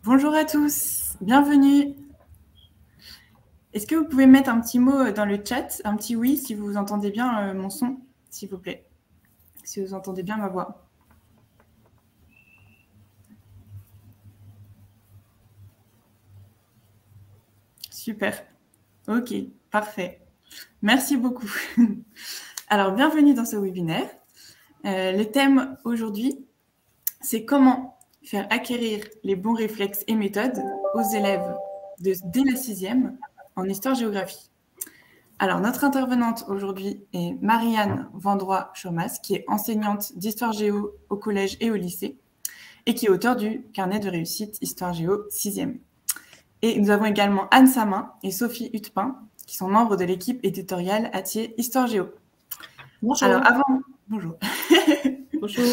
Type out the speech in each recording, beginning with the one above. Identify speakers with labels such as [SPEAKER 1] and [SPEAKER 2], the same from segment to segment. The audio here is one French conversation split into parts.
[SPEAKER 1] Bonjour à tous, bienvenue. Est-ce que vous pouvez mettre un petit mot dans le chat, un petit oui si vous entendez bien mon son, s'il vous plaît, si vous entendez bien ma voix. Super, ok, parfait. Merci beaucoup. Alors, bienvenue dans ce webinaire. Le thème aujourd'hui, c'est comment faire acquérir les bons réflexes et méthodes aux élèves dès la 6e en histoire-géographie. Alors, notre intervenante aujourd'hui est Marianne Vendroy-Chaumas, qui est enseignante d'histoire-géo au collège et au lycée, et qui est auteure du carnet de réussite histoire-géo 6e. Et nous avons également Anne Samin et Sophie Hutepin, qui sont membres de l'équipe éditoriale Hatier Histoire-Géo.
[SPEAKER 2] Bonjour.
[SPEAKER 1] Bonjour.
[SPEAKER 2] Bonjour.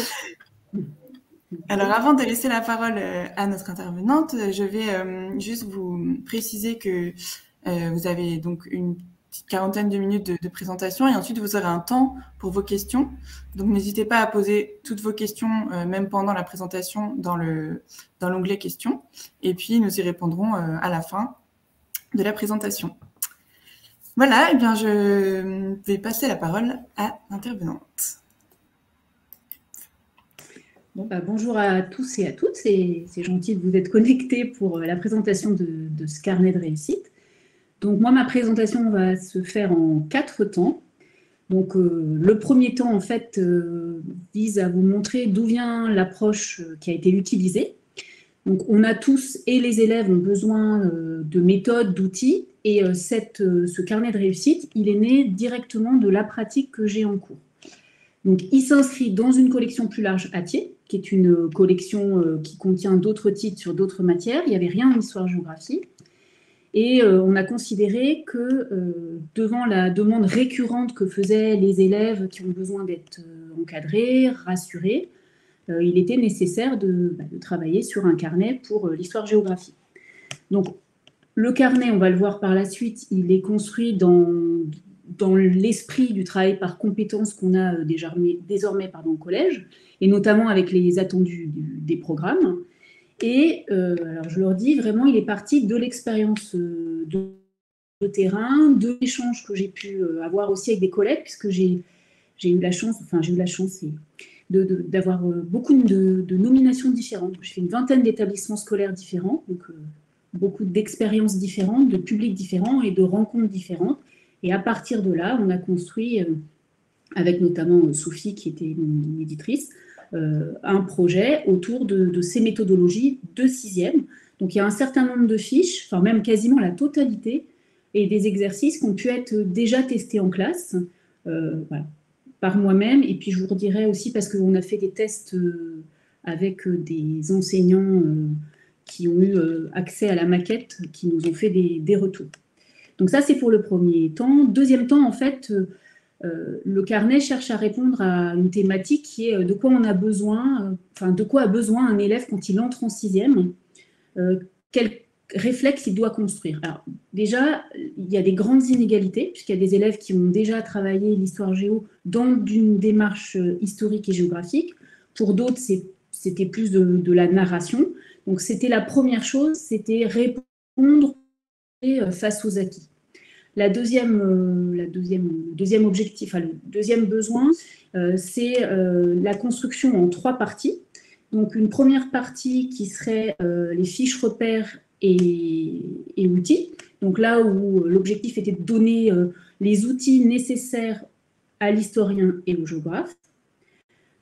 [SPEAKER 1] Alors, avant de laisser la parole à notre intervenante, je vais juste vous préciser que vous avez donc une petite quarantaine de minutes de présentation et ensuite vous aurez un temps pour vos questions. Donc, n'hésitez pas à poser toutes vos questions, même pendant la présentation, dans l'onglet questions. Et puis, nous y répondrons à la fin de la présentation. Voilà, et bien, je vais passer la parole à l'intervenante.
[SPEAKER 2] Bonjour à tous et à toutes, c'est gentil de vous être connectés pour la présentation de ce carnet de réussite. Donc moi, ma présentation va se faire en 4 temps. Donc le premier temps, en fait, vise à vous montrer d'où vient l'approche qui a été utilisée. Donc on a tous, et les élèves ont besoin de méthodes, d'outils, et ce carnet de réussite, il est né directement de la pratique que j'ai en cours. Donc, il s'inscrit dans une collection plus large Hatier, qui est une collection qui contient d'autres titres sur d'autres matières. Il n'y avait rien en histoire-géographie. Et on a considéré que devant la demande récurrente que faisaient les élèves qui ont besoin d'être encadrés, rassurés, il était nécessaire de travailler sur un carnet pour l'histoire-géographie. Donc, le carnet, on va le voir par la suite, il est construit dans l'esprit du travail par compétences qu'on a désormais au collège, et notamment avec les attendus des programmes. Et alors je leur dis, vraiment, il est parti de l'expérience de terrain, de l'échange que j'ai pu avoir aussi avec des collègues, puisque j'ai eu la chance d'avoir beaucoup de nominations différentes. Je fais une vingtaine d'établissements scolaires différents, donc beaucoup d'expériences différentes, de publics différents et de rencontres différentes. Et à partir de là, on a construit, avec notamment Sophie, qui était une éditrice, un projet autour de ces méthodologies de 6e. Donc il y a un certain nombre de fiches, enfin même quasiment la totalité, et des exercices qui ont pu être déjà testés en classe, voilà, par moi-même. Et puis je vous redirai aussi, parce qu'on a fait des tests avec des enseignants qui ont eu accès à la maquette, qui nous ont fait des retours. Donc ça, c'est pour le premier temps. Deuxième temps, en fait, le carnet cherche à répondre à une thématique qui est de quoi on a besoin, de quoi a besoin un élève quand il entre en 6e, quel réflexe il doit construire. Alors déjà, il y a des grandes inégalités, puisqu'il y a des élèves qui ont déjà travaillé l'histoire géo dans une démarche historique et géographique. Pour d'autres, c'était plus de la narration. Donc c'était la première chose, c'était répondre face aux acquis. Le deuxième besoin, c'est la construction en 3 parties. Donc, une première partie qui serait les fiches repères et outils. Donc, là où l'objectif était de donner les outils nécessaires à l'historien et au géographe.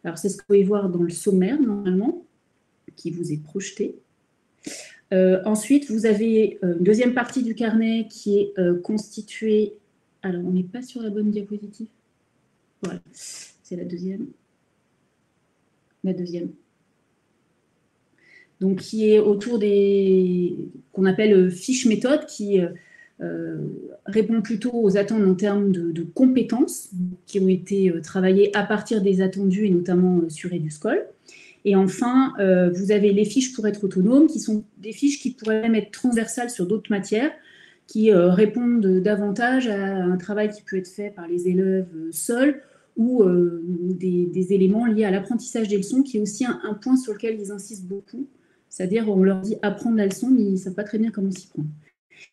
[SPEAKER 2] Alors, c'est ce que vous pouvez voir dans le sommaire, normalement, qui vous est projeté. Ensuite, vous avez une deuxième partie du carnet qui est constituée. Alors, on n'est pas sur la bonne diapositive. Voilà, c'est la deuxième. La deuxième. Donc, qui est autour qu'on appelle fiches méthodes, qui répond plutôt aux attentes en termes de compétences qui ont été travaillées à partir des attendus et notamment sur EduScol. Et enfin, vous avez les fiches pour être autonome, qui sont des fiches qui pourraient même être transversales sur d'autres matières, qui répondent davantage à un travail qui peut être fait par les élèves seuls ou des éléments liés à l'apprentissage des leçons, qui est aussi un point sur lequel ils insistent beaucoup C'est-à-dire, on leur dit apprendre la leçon, mais ils ne savent pas très bien comment s'y prendre.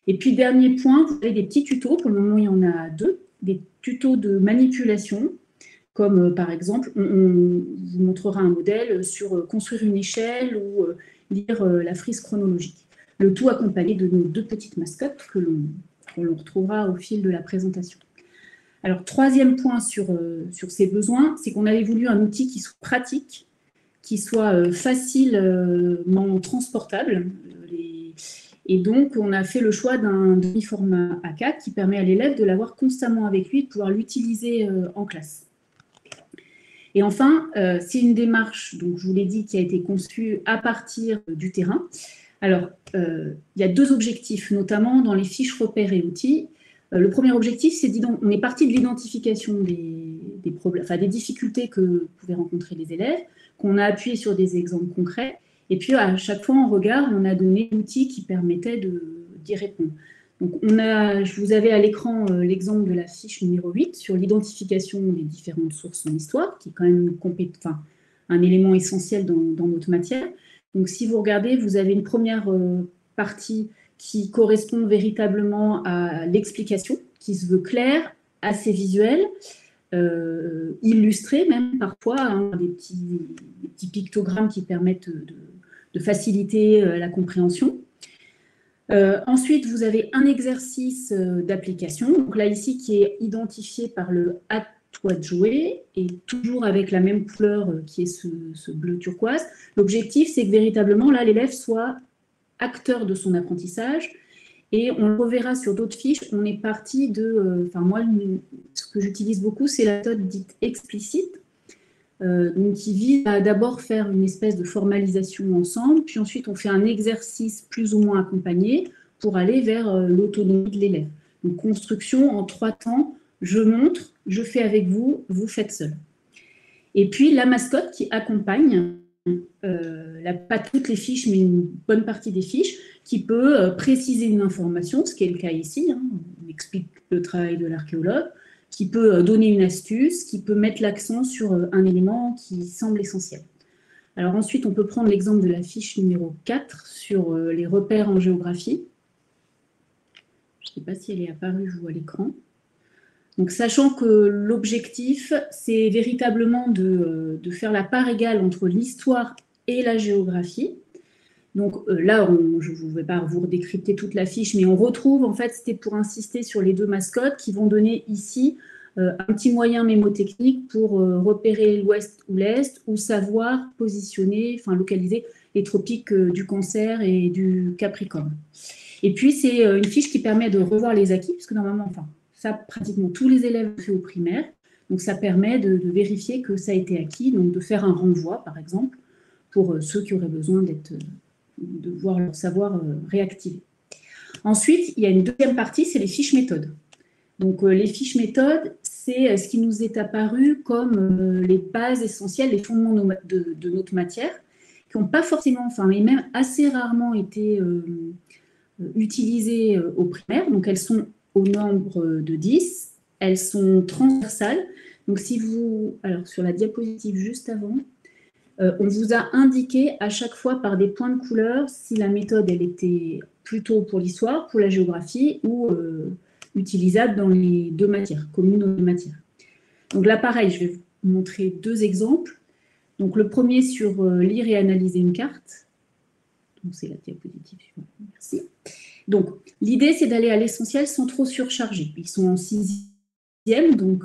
[SPEAKER 2] Et puis, dernier point, vous avez des petits tutos. Pour le moment, il y en a 2. Des tutos de manipulation, comme par exemple, on vous montrera un modèle sur construire une échelle ou lire la frise chronologique. Le tout accompagné de nos 2 petites mascottes que l'on retrouvera au fil de la présentation. Alors, 3e point sur ces besoins, c'est qu'on avait voulu un outil qui soit pratique, qui soit facilement transportable. Et donc, on a fait le choix d'un demi-format A4 qui permet à l'élève de l'avoir constamment avec lui, de pouvoir l'utiliser en classe. Et enfin, c'est une démarche, donc je vous l'ai dit, qui a été conçue à partir du terrain. Alors, il y a 2 objectifs, notamment dans les fiches repères et outils. Le premier objectif, c'est on est parti de l'identification des problèmes, enfin, des difficultés que pouvaient rencontrer les élèves, qu'on a appuyé sur des exemples concrets. Et puis, à chaque fois, en regard, on a donné l'outil qui permettait d'y répondre. Donc, je vous avais à l'écran l'exemple de la fiche numéro 8 sur l'identification des différentes sources en histoire, qui est quand même un élément essentiel dans notre matière. Donc, si vous regardez, vous avez une première partie qui correspond véritablement à l'explication, qui se veut claire, assez visuelle, illustrée même parfois, hein, des petits pictogrammes qui permettent de faciliter la compréhension. Ensuite, vous avez un exercice d'application, donc là ici qui est identifié par le « à toi de jouer » et toujours avec la même couleur qui est ce bleu turquoise. L'objectif, c'est que véritablement, là, l'élève soit acteur de son apprentissage. Et on le reverra sur d'autres fiches, on est parti de... moi, ce que j'utilise beaucoup, c'est la méthode dite explicite, donc qui vise à d'abord faire une espèce de formalisation ensemble, puis ensuite on fait un exercice plus ou moins accompagné pour aller vers l'autonomie de l'élève. Donc construction en 3 temps, je montre, je fais avec vous, vous faites seul. Et puis la mascotte qui accompagne, pas toutes les fiches, mais une bonne partie des fiches, qui peut préciser une information, ce qui est le cas ici, hein, on explique le travail de l'archéologue, qui peut donner une astuce, qui peut mettre l'accent sur un élément qui semble essentiel. Alors ensuite, on peut prendre l'exemple de la fiche numéro 4 sur les repères en géographie. Je ne sais pas si elle est apparue, vous, à l'écran. Donc, sachant que l'objectif, c'est véritablement de faire la part égale entre l'histoire et la géographie. Donc là, je ne vais pas vous redécrypter toute la fiche, mais on retrouve, en fait, c'était pour insister sur les 2 mascottes qui vont donner ici un petit moyen mémotechnique pour repérer l'ouest ou l'est, ou savoir positionner, enfin localiser les tropiques du Cancer et du Capricorne. Et puis, c'est une fiche qui permet de revoir les acquis, parce que normalement, ça, pratiquement tous les élèves ont fait au primaire, donc ça permet de vérifier que ça a été acquis, donc de faire un renvoi, par exemple, pour ceux qui auraient besoin de voir leur savoir réactivé. Ensuite, il y a une 2e partie, c'est les fiches méthodes. Donc, les fiches méthodes, c'est ce qui nous est apparu comme les bases essentielles, les fondements de notre matière, qui n'ont pas forcément, et même assez rarement été utilisées au primaire. Donc, elles sont au nombre de 10, elles sont transversales. Donc, alors sur la diapositive juste avant, on vous a indiqué à chaque fois par des points de couleur si la méthode elle était plutôt pour l'histoire, pour la géographie ou utilisable dans les 2 matières, communes aux 2 matières. Donc là, pareil, je vais vous montrer 2 exemples. Donc le premier sur lire et analyser une carte. Donc c'est la diapositive suivante. Merci. Donc l'idée, c'est d'aller à l'essentiel sans trop surcharger. Ils sont en 6e, donc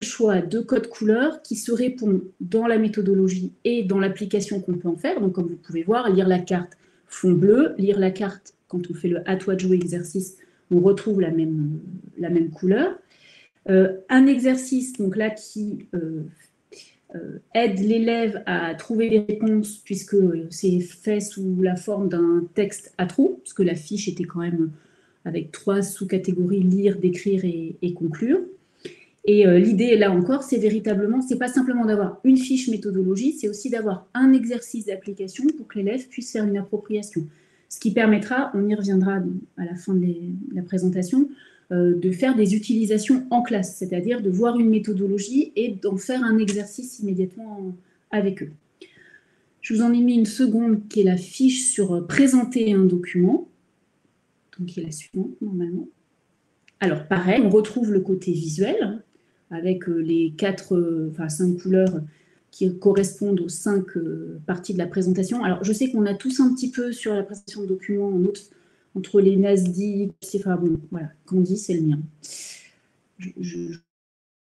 [SPEAKER 2] choix 2 codes couleurs qui se répondent dans la méthodologie et dans l'application qu'on peut en faire. Donc, comme vous pouvez voir, lire la carte fond bleu, lire la carte, quand on fait le « à toi de jouer » exercice, on retrouve la même couleur. Un exercice donc là qui aide l'élève à trouver des réponses puisque c'est fait sous la forme d'un texte à trous, puisque la fiche était quand même avec 3 sous-catégories, lire, décrire et conclure. Et l'idée, là encore, c'est véritablement, c'est pas simplement d'avoir une fiche méthodologie, c'est aussi d'avoir un exercice d'application pour que l'élève puisse faire une appropriation. Ce qui permettra, on y reviendra à la fin de la présentation, de faire des utilisations en classe, c'est-à-dire de voir une méthodologie et d'en faire un exercice immédiatement avec eux. Je vous en ai mis une seconde qui est la fiche sur présenter un document, donc qui est la suivante normalement. Alors pareil, on retrouve le côté visuel avec les 5 couleurs qui correspondent aux 5 parties de la présentation. Alors je sais qu'on a tous un petit peu sur la présentation de documents entre les NASDI, enfin bon, voilà, Candy c'est le mien. Je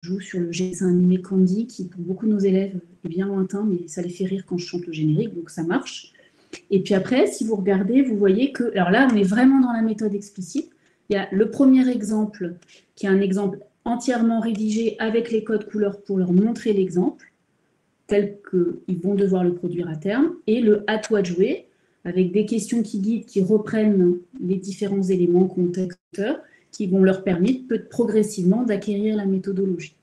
[SPEAKER 2] joue sur le dessin animé Candy, qui pour beaucoup de nos élèves est bien lointain, mais ça les fait rire quand je chante le générique, donc ça marche. Et puis après, si vous regardez, vous voyez que, alors là, on est vraiment dans la méthode explicite. Il y a le premier exemple, qui est un exemple entièrement rédigé avec les codes couleurs pour leur montrer l'exemple, tel qu'ils vont devoir le produire à terme, et le « à toi de jouer », avec des questions qui guident, qui reprennent les différents éléments contexteurs, qui vont leur permettre progressivement d'acquérir la méthodologie.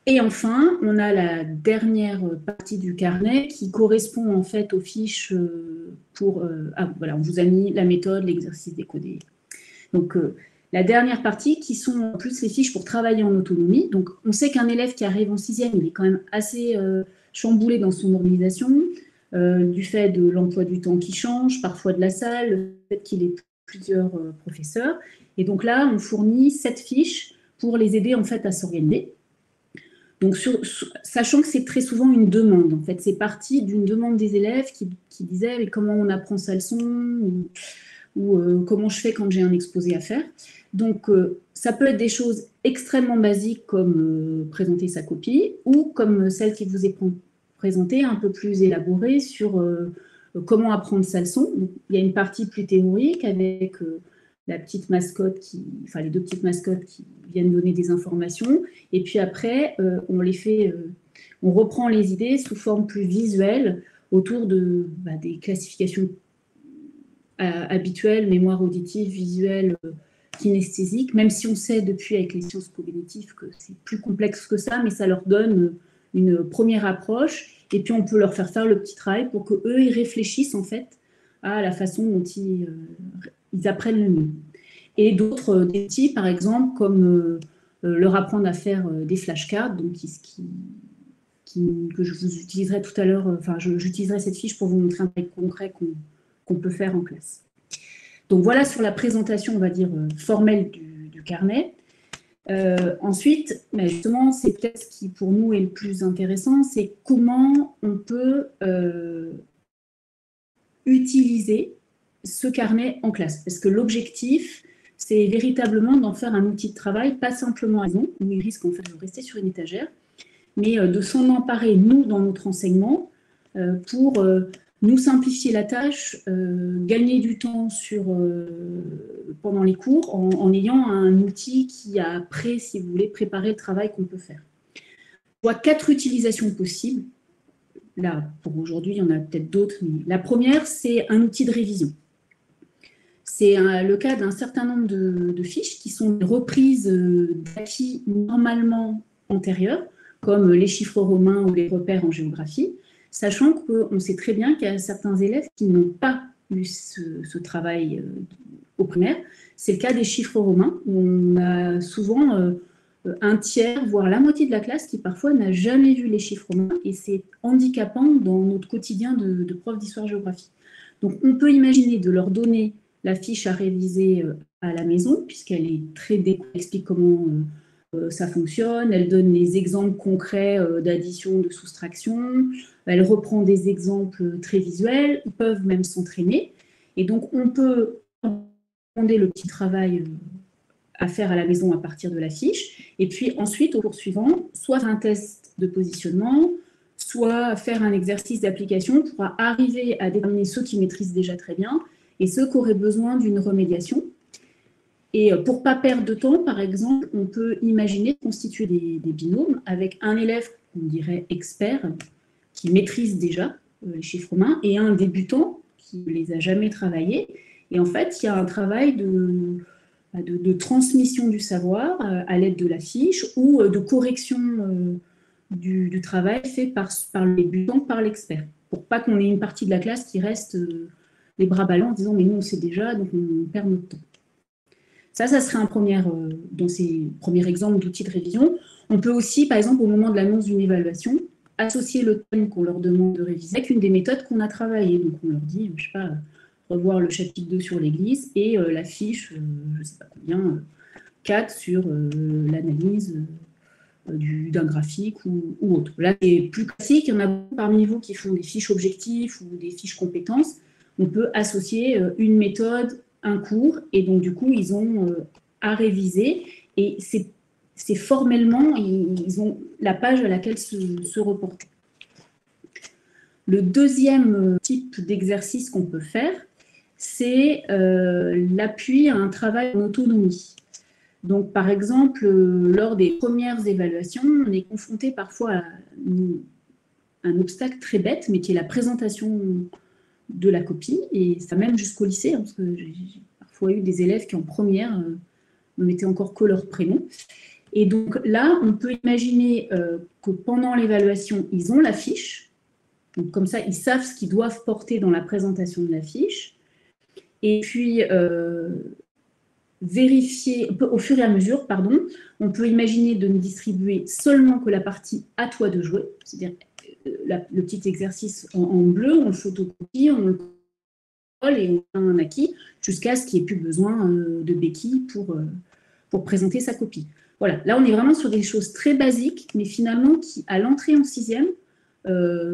[SPEAKER 2] Et enfin, on a la dernière partie du carnet qui correspond en fait aux fiches voilà, on vous a mis la méthode, l'exercice décodé. Donc, la dernière partie qui sont en plus les fiches pour travailler en autonomie. Donc, on sait qu'un élève qui arrive en 6e, il est quand même assez chamboulé dans son organisation, du fait de l'emploi du temps qui change, parfois de la salle, le fait qu'il ait plusieurs professeurs. Et donc là, on fournit 7 fiches pour les aider en fait à s'organiser. Donc, sachant que c'est très souvent une demande, en fait, c'est parti d'une demande des élèves qui disaient mais comment on apprend sa leçon ou comment je fais quand j'ai un exposé à faire. Donc, ça peut être des choses extrêmement basiques comme présenter sa copie ou comme celle qui vous est présentée, un peu plus élaborée sur comment apprendre sa leçon. Donc, il y a une partie plus théorique avec la petite mascotte, enfin les 2 petites mascottes qui viennent donner des informations. Et puis après, on reprend les idées sous forme plus visuelle autour des classifications habituelles, mémoire auditive, visuelle, kinesthésique, même si on sait depuis avec les sciences cognitives que c'est plus complexe que ça, mais ça leur donne une première approche. Et puis on peut leur faire le petit travail pour qu'eux, ils réfléchissent en fait à la façon dont ils apprennent le mieux. Et d'autres des outils, par exemple, comme leur apprendre à faire des flashcards, donc que je vous utiliserai tout à l'heure, enfin, j'utiliserai cette fiche pour vous montrer un travail concret qu'on peut faire en classe. Donc voilà sur la présentation, on va dire, formelle du carnet. Ensuite, mais justement, c'est peut-être ce qui pour nous est le plus intéressant, c'est comment on peut utiliser ce carnet en classe. Parce que l'objectif, c'est véritablement d'en faire un outil de travail, pas simplement à maison, où il risque en fait de rester sur une étagère, mais de s'en emparer, nous, dans notre enseignement, pour nous simplifier la tâche, gagner du temps pendant les cours, en ayant un outil qui a si vous voulez, préparé le travail qu'on peut faire. Je vois 4 utilisations possibles. Là, pour aujourd'hui, il y en a peut-être d'autres, mais la première, c'est un outil de révision. C'est le cas d'un certain nombre de fiches qui sont des reprises d'acquis normalement antérieurs, comme les chiffres romains ou les repères en géographie, sachant qu'on sait très bien qu'il y a certains élèves qui n'ont pas eu ce travail au primaire. C'est le cas des chiffres romains, où on a souvent un tiers, voire la moitié de la classe qui parfois n'a jamais vu les chiffres romains, et c'est handicapant dans notre quotidien de prof d'histoire-géographie. Donc on peut imaginer de leur donner la fiche à réviser à la maison, puisqu'elle est très découpée, elle explique comment ça fonctionne, elle donne les exemples concrets d'addition, de soustraction, elle reprend des exemples très visuels, ils peuvent même s'entraîner, et donc on peut demander le petit travail à faire à la maison à partir de la fiche, et puis ensuite, au cours suivant, soit un test de positionnement, soit faire un exercice d'application pour arriver à déterminer ceux qui maîtrisent déjà très bien et ceux qui auraient besoin d'une remédiation. Et pour ne pas perdre de temps, par exemple, on peut imaginer constituer des binômes avec un élève qu'on dirait expert, qui maîtrise déjà les chiffres romains, et un débutant qui ne les a jamais travaillés. Et en fait, il y a un travail de transmission du savoir à l'aide de la fiche ou de correction du travail fait par le débutant, par l'expert, pour pas qu'on ait une partie de la classe qui reste les bras ballants en disant mais nous on sait déjà, donc on perd notre temps. Ça serait un dans ces premiers exemples d'outils de révision. On peut aussi, par exemple, au moment de l'annonce d'une évaluation, associer le thème qu'on leur demande de réviser avec une des méthodes qu'on a travaillées. Donc on leur dit, je ne sais pas, revoir le chapitre 2 sur l'Église et la fiche, je ne sais pas combien, 4 sur l'analyse d'un graphique ou autre. Là, c'est plus classique. Il y en a beaucoup parmi vous qui font des fiches objectifs ou des fiches compétences. On peut associer une méthode, un cours, et donc du coup, ils ont à réviser. Et c'est formellement, ils ont la page à laquelle se reporter. Le deuxième type d'exercice qu'on peut faire, c'est l'appui à un travail en autonomie. Donc, par exemple, lors des premières évaluations, on est confronté parfois à un obstacle très bête, mais qui est la présentation de la copie, et ça même jusqu'au lycée, hein, parce que j'ai parfois eu des élèves qui en première ne mettaient encore que leur prénom. Et donc là, on peut imaginer que pendant l'évaluation, ils ont la fiche, donc comme ça, ils savent ce qu'ils doivent porter dans la présentation de la fiche, et puis vérifier, au fur et à mesure, pardon, on peut imaginer de ne distribuer seulement que la partie « à toi de jouer », c'est-à-dire le petit exercice en bleu, on le photocopie, on le colle et on a un acquis jusqu'à ce qu'il n'y ait plus besoin de béquilles pour présenter sa copie. Voilà, là on est vraiment sur des choses très basiques, mais finalement qui, à l'entrée en sixième,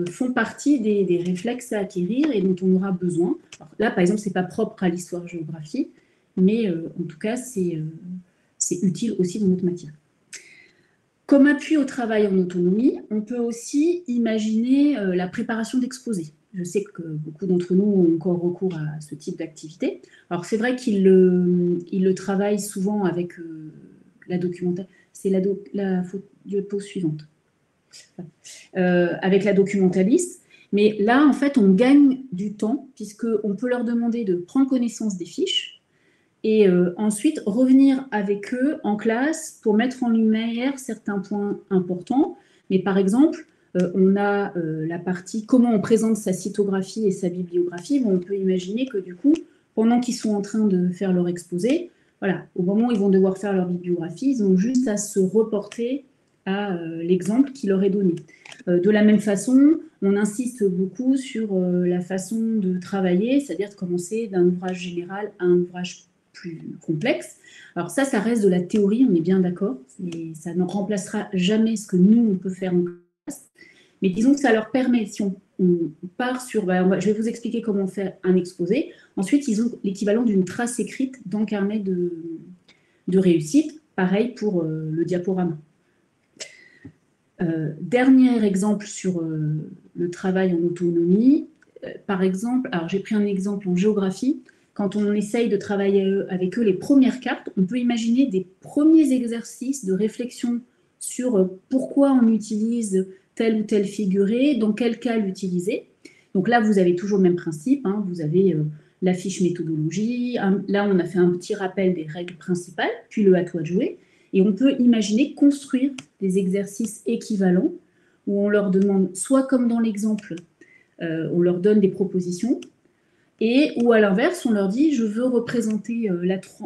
[SPEAKER 2] font partie des réflexes à acquérir et dont on aura besoin. Alors là, par exemple, ce n'est pas propre à l'histoire-géographie, mais en tout cas, c'est utile aussi dans notre matière. Comme appui au travail en autonomie, on peut aussi imaginer la préparation d'exposés. Je sais que beaucoup d'entre nous ont encore recours à ce type d'activité. Alors, c'est vrai qu'ils le travaillent souvent avec la documentation. C'est la diapo suivante. Avec la documentaliste. Mais là, en fait, on gagne du temps puisqu'on peut leur demander de prendre connaissance des fiches et ensuite revenir avec eux en classe pour mettre en lumière certains points importants. Mais par exemple, on a la partie comment on présente sa cytographie et sa bibliographie. Bon, on peut imaginer que du coup, pendant qu'ils sont en train de faire leur exposé, voilà, au moment où ils vont devoir faire leur bibliographie, ils ont juste à se reporter à l'exemple qui leur est donné. De la même façon, on insiste beaucoup sur la façon de travailler, c'est-à-dire de commencer d'un ouvrage général à un ouvrage plus complexe. Alors ça reste de la théorie, on est bien d'accord, et ça ne remplacera jamais ce que nous, on peut faire en classe. Mais disons que ça leur permet, si on part sur... je vais vous expliquer comment faire un exposé. Ensuite, ils ont l'équivalent d'une trace écrite dans le carnet de réussite. Pareil pour le diaporama. Dernier exemple sur le travail en autonomie. Par exemple, alors j'ai pris un exemple en géographie. Quand on essaye de travailler avec eux les premières cartes, on peut imaginer des premiers exercices de réflexion sur pourquoi on utilise tel ou tel figuré, dans quel cas l'utiliser. Donc là, vous avez toujours le même principe. Hein, vous avez la fiche méthodologie. Là, on a fait un petit rappel des règles principales, puis le « à toi de jouer ». Et on peut imaginer construire des exercices équivalents où on leur demande, soit comme dans l'exemple, on leur donne des propositions, ou à l'inverse, on leur dit, je veux représenter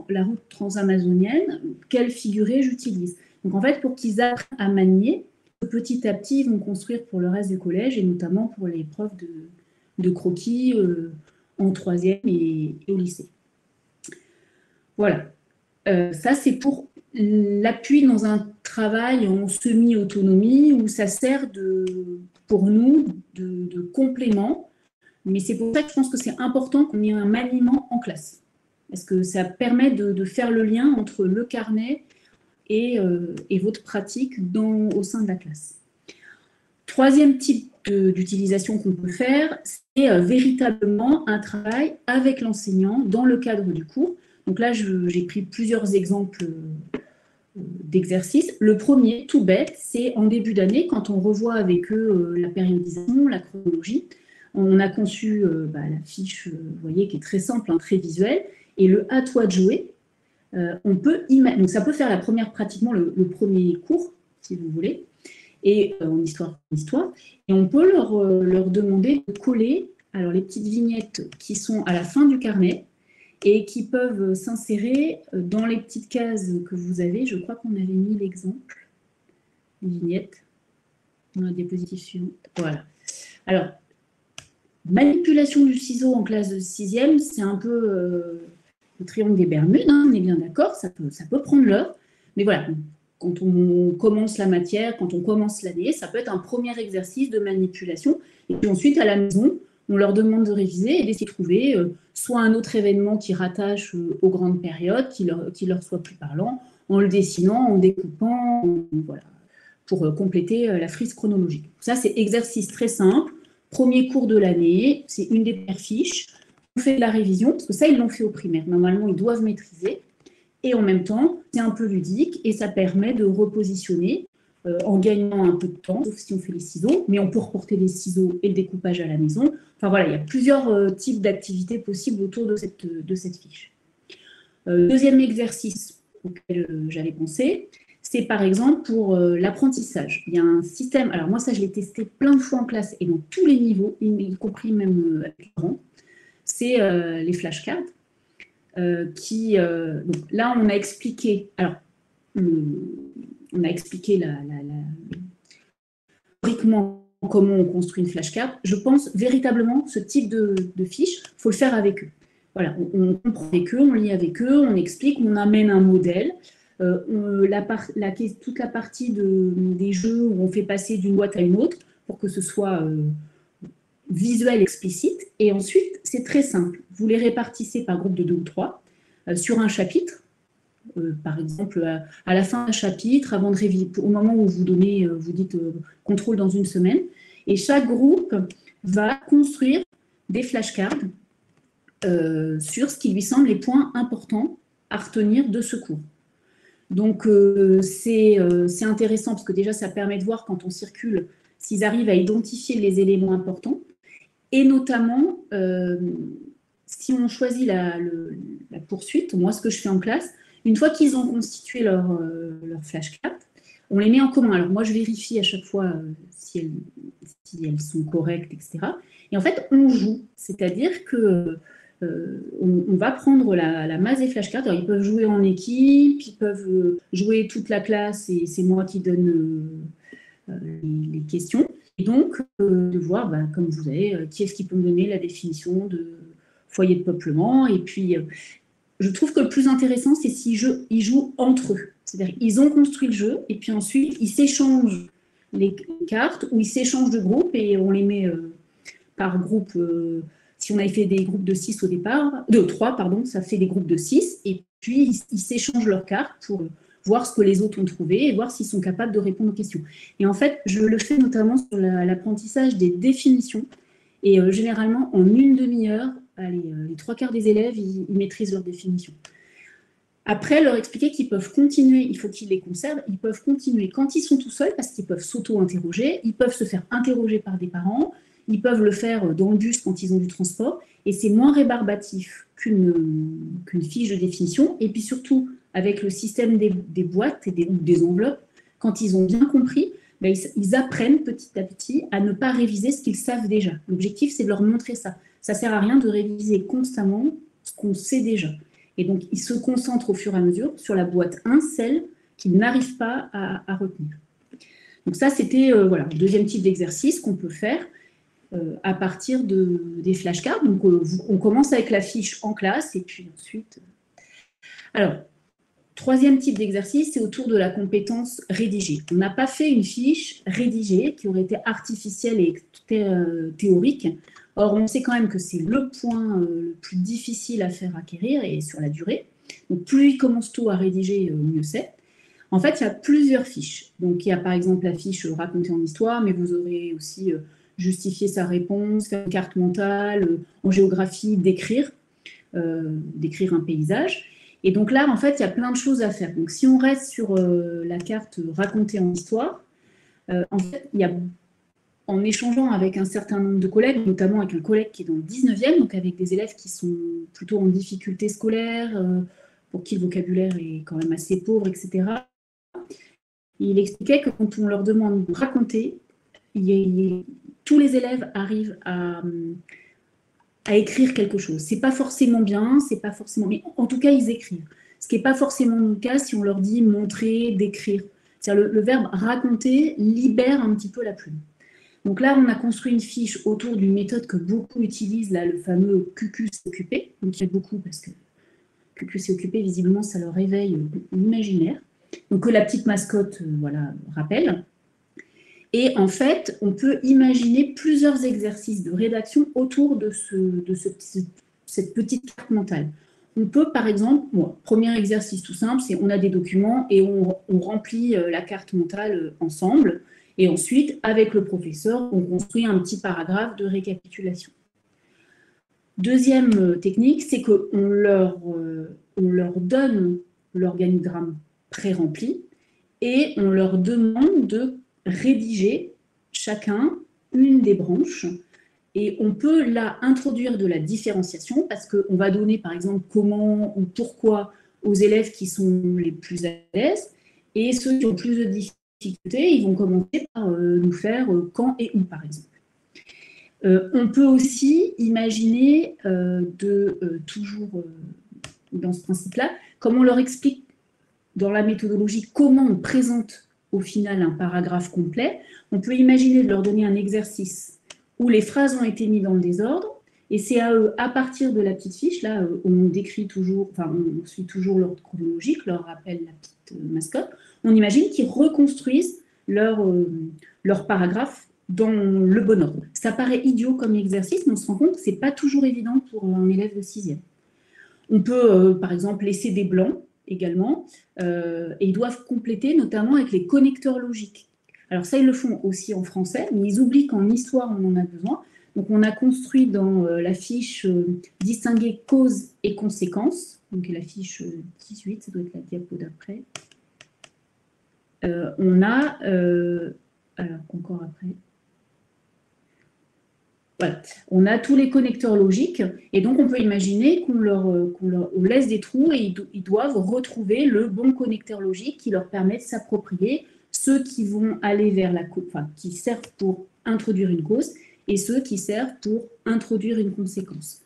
[SPEAKER 2] la route transamazonienne, quel figuré j'utilise. Donc en fait, pour qu'ils apprennent à manier, petit à petit, ils vont construire pour le reste du collège, et notamment pour les profs de croquis en troisième et au lycée. Voilà. Ça, c'est pour l'appui dans un travail en semi-autonomie où ça sert pour nous de complément. Mais c'est pour ça que je pense que c'est important qu'on ait un maniement en classe. Parce que ça permet de faire le lien entre le carnet et votre pratique au sein de la classe. Troisième type d'utilisation qu'on peut faire, c'est véritablement un travail avec l'enseignant dans le cadre du cours. Donc là, j'ai pris plusieurs exemples d'exercices. Le premier, tout bête, c'est en début d'année, quand on revoit avec eux la périodisation, la chronologie. On a conçu la fiche, vous voyez, qui est très simple, hein, très visuelle, et le « à toi de jouer ». Donc ça peut faire pratiquement le premier cours, si vous voulez, et en histoire, et on peut leur demander de coller alors, les petites vignettes qui sont à la fin du carnet, et qui peuvent s'insérer dans les petites cases que vous avez. Je crois qu'on avait mis l'exemple, une vignette. Dans la diapositive suivante. Voilà. Alors, manipulation du ciseau en classe de 6e, c'est un peu le triangle des Bermudes, hein, on est bien d'accord, ça peut prendre l'heure. Mais voilà, quand on commence la matière, quand on commence l'année, ça peut être un premier exercice de manipulation. Et puis ensuite, à la maison, on leur demande de réviser et d'essayer de trouver soit un autre événement qui rattache aux grandes périodes, qui leur soit plus parlant, en le dessinant, en découpant, voilà, pour compléter la frise chronologique. Ça, c'est exercice très simple. Premier cours de l'année, c'est une des premières fiches. On fait de la révision, parce que ça, ils l'ont fait au primaire. Normalement, ils doivent maîtriser. Et en même temps, c'est un peu ludique et ça permet de repositionner en gagnant un peu de temps, sauf si on fait les ciseaux, mais on peut reporter les ciseaux et le découpage à la maison. Enfin voilà, il y a plusieurs types d'activités possibles autour de cette fiche. Deuxième exercice auquel j'avais pensé, c'est par exemple pour l'apprentissage. Il y a un système, alors moi ça je l'ai testé plein de fois en classe et dans tous les niveaux, y compris même avec les parents, c'est les flashcards. Donc là on a expliqué, alors on a expliqué théoriquement comment on construit une flashcard. Je pense véritablement ce type de fiche, il faut le faire avec eux. Voilà, on comprend avec eux, on lit avec eux, on explique, on amène un modèle. Toute la partie des jeux où on fait passer d'une boîte à une autre pour que ce soit visuel explicite. Et ensuite, c'est très simple. Vous les répartissez par groupe de 2 ou 3 sur un chapitre. Par exemple, à la fin d'un chapitre, avant de réviser, au moment où vous dites contrôle dans une semaine, et chaque groupe va construire des flashcards sur ce qui lui semble les points importants à retenir de ce cours. Donc, c'est intéressant parce que déjà, ça permet de voir quand on circule s'ils arrivent à identifier les éléments importants. Et notamment, si on choisit la poursuite, moi, ce que je fais en classe, une fois qu'ils ont constitué leur flashcard, on les met en commun. Alors, moi, je vérifie à chaque fois si elles sont correctes, etc. Et en fait, on joue. C'est-à-dire que on va prendre la masse des flashcards. Alors, ils peuvent jouer en équipe, ils peuvent jouer toute la classe et c'est moi qui donne les questions. Et donc, de voir, comme vous avez, qui est-ce qui peut me donner la définition de foyer de peuplement. Et puis, je trouve que le plus intéressant, c'est s'ils jouent entre eux. C'est-à-dire qu'ils ont construit le jeu et puis ensuite, ils s'échangent les cartes ou ils s'échangent de groupes et on les met par groupe. Si on avait fait des groupes de 6 au départ, de 3, pardon, ça fait des groupes de 6, et puis ils s'échangent leurs cartes pour voir ce que les autres ont trouvé et voir s'ils sont capables de répondre aux questions. Et en fait, je le fais notamment sur l'apprentissage des définitions, et généralement, en une demi-heure, les 3/4 des élèves, ils maîtrisent leurs définitions. Après, leur expliquer qu'ils peuvent continuer, il faut qu'ils les conservent, ils peuvent continuer quand ils sont tout seuls, parce qu'ils peuvent s'auto-interroger, ils peuvent se faire interroger par des parents, ils peuvent le faire dans le bus quand ils ont du transport, et c'est moins rébarbatif qu'une fiche de définition. Et puis surtout, avec le système des boîtes et des enveloppes, quand ils ont bien compris, ils apprennent petit à petit à ne pas réviser ce qu'ils savent déjà. L'objectif, c'est de leur montrer ça. Ça ne sert à rien de réviser constamment ce qu'on sait déjà. Et donc, ils se concentrent au fur et à mesure sur la boîte 1, celle qu'ils n'arrivent pas à retenir. Donc ça, c'était le deuxième type d'exercice qu'on peut faire à partir des flashcards. Donc, on commence avec la fiche en classe et puis ensuite... Alors, troisième type d'exercice, c'est autour de la compétence rédiger. On n'a pas fait une fiche rédigée qui aurait été artificielle et théorique. Or, on sait quand même que c'est le point le plus difficile à faire acquérir et sur la durée. Donc, plus il commence tôt à rédiger, mieux c'est. En fait, il y a plusieurs fiches. Donc, il y a par exemple la fiche raconter en histoire, mais vous aurez aussi justifier sa réponse, faire une carte mentale, en géographie, décrire un paysage. Et donc là, en fait, il y a plein de choses à faire. Donc, si on reste sur la carte raconter en histoire, en fait, il y a, en échangeant avec un certain nombre de collègues, notamment avec un collègue qui est dans le 19e, donc avec des élèves qui sont plutôt en difficulté scolaire, pour qui le vocabulaire est quand même assez pauvre, etc. Il expliquait que quand on leur demande de raconter, tous les élèves arrivent à écrire quelque chose. C'est pas forcément bien, c'est pas forcément... Mais en tout cas, ils écrivent. Ce qui n'est pas forcément le cas si on leur dit montrer, décrire. C'est-à-dire le verbe raconter libère un petit peu la plume. Donc là, on a construit une fiche autour d'une méthode que beaucoup utilisent, là, le fameux QQ-CQP. Donc il y a beaucoup parce que QQ-CQP, visiblement, ça leur réveille l'imaginaire. Donc que la petite mascotte voilà, rappelle. Et en fait, on peut imaginer plusieurs exercices de rédaction autour de cette petite carte mentale. On peut, par exemple, premier exercice tout simple, c'est on a des documents et on remplit la carte mentale ensemble. Et ensuite, avec le professeur, on construit un petit paragraphe de récapitulation. Deuxième technique, c'est qu'on leur donne l'organigramme pré-rempli et on leur demande de rédiger chacun une des branches. Et on peut là introduire de la différenciation parce qu'on va donner par exemple comment ou pourquoi aux élèves qui sont les plus à l'aise, et ceux qui ont plus de difficultés, ils vont commencer par nous faire quand et où par exemple. On peut aussi imaginer toujours dans ce principe-là, comme on leur explique dans la méthodologie comment on présente au final un paragraphe complet, on peut imaginer de leur donner un exercice où les phrases ont été mises dans le désordre, et c'est à eux, à partir de la petite fiche, là, où on décrit toujours, enfin, on suit toujours l'ordre chronologique, leur rappelle la petite mascotte, on imagine qu'ils reconstruisent leur paragraphe dans le bon ordre. Ça paraît idiot comme exercice, mais on se rend compte que ce n'est pas toujours évident pour un élève de 6e. On peut, par exemple, laisser des blancs également, et ils doivent compléter notamment avec les connecteurs logiques. Alors ça, ils le font aussi en français, mais ils oublient qu'en histoire, on en a besoin. Donc on a construit dans la fiche distinguer cause et conséquence, donc la fiche 18, ça doit être la diapo d'après. On a, alors encore après, voilà. On a tous les connecteurs logiques et donc on peut imaginer qu'on leur laisse des trous et ils doivent retrouver le bon connecteur logique qui leur permet de s'approprier ceux qui vont aller vers la cause, enfin, qui servent pour introduire une cause et ceux qui servent pour introduire une conséquence.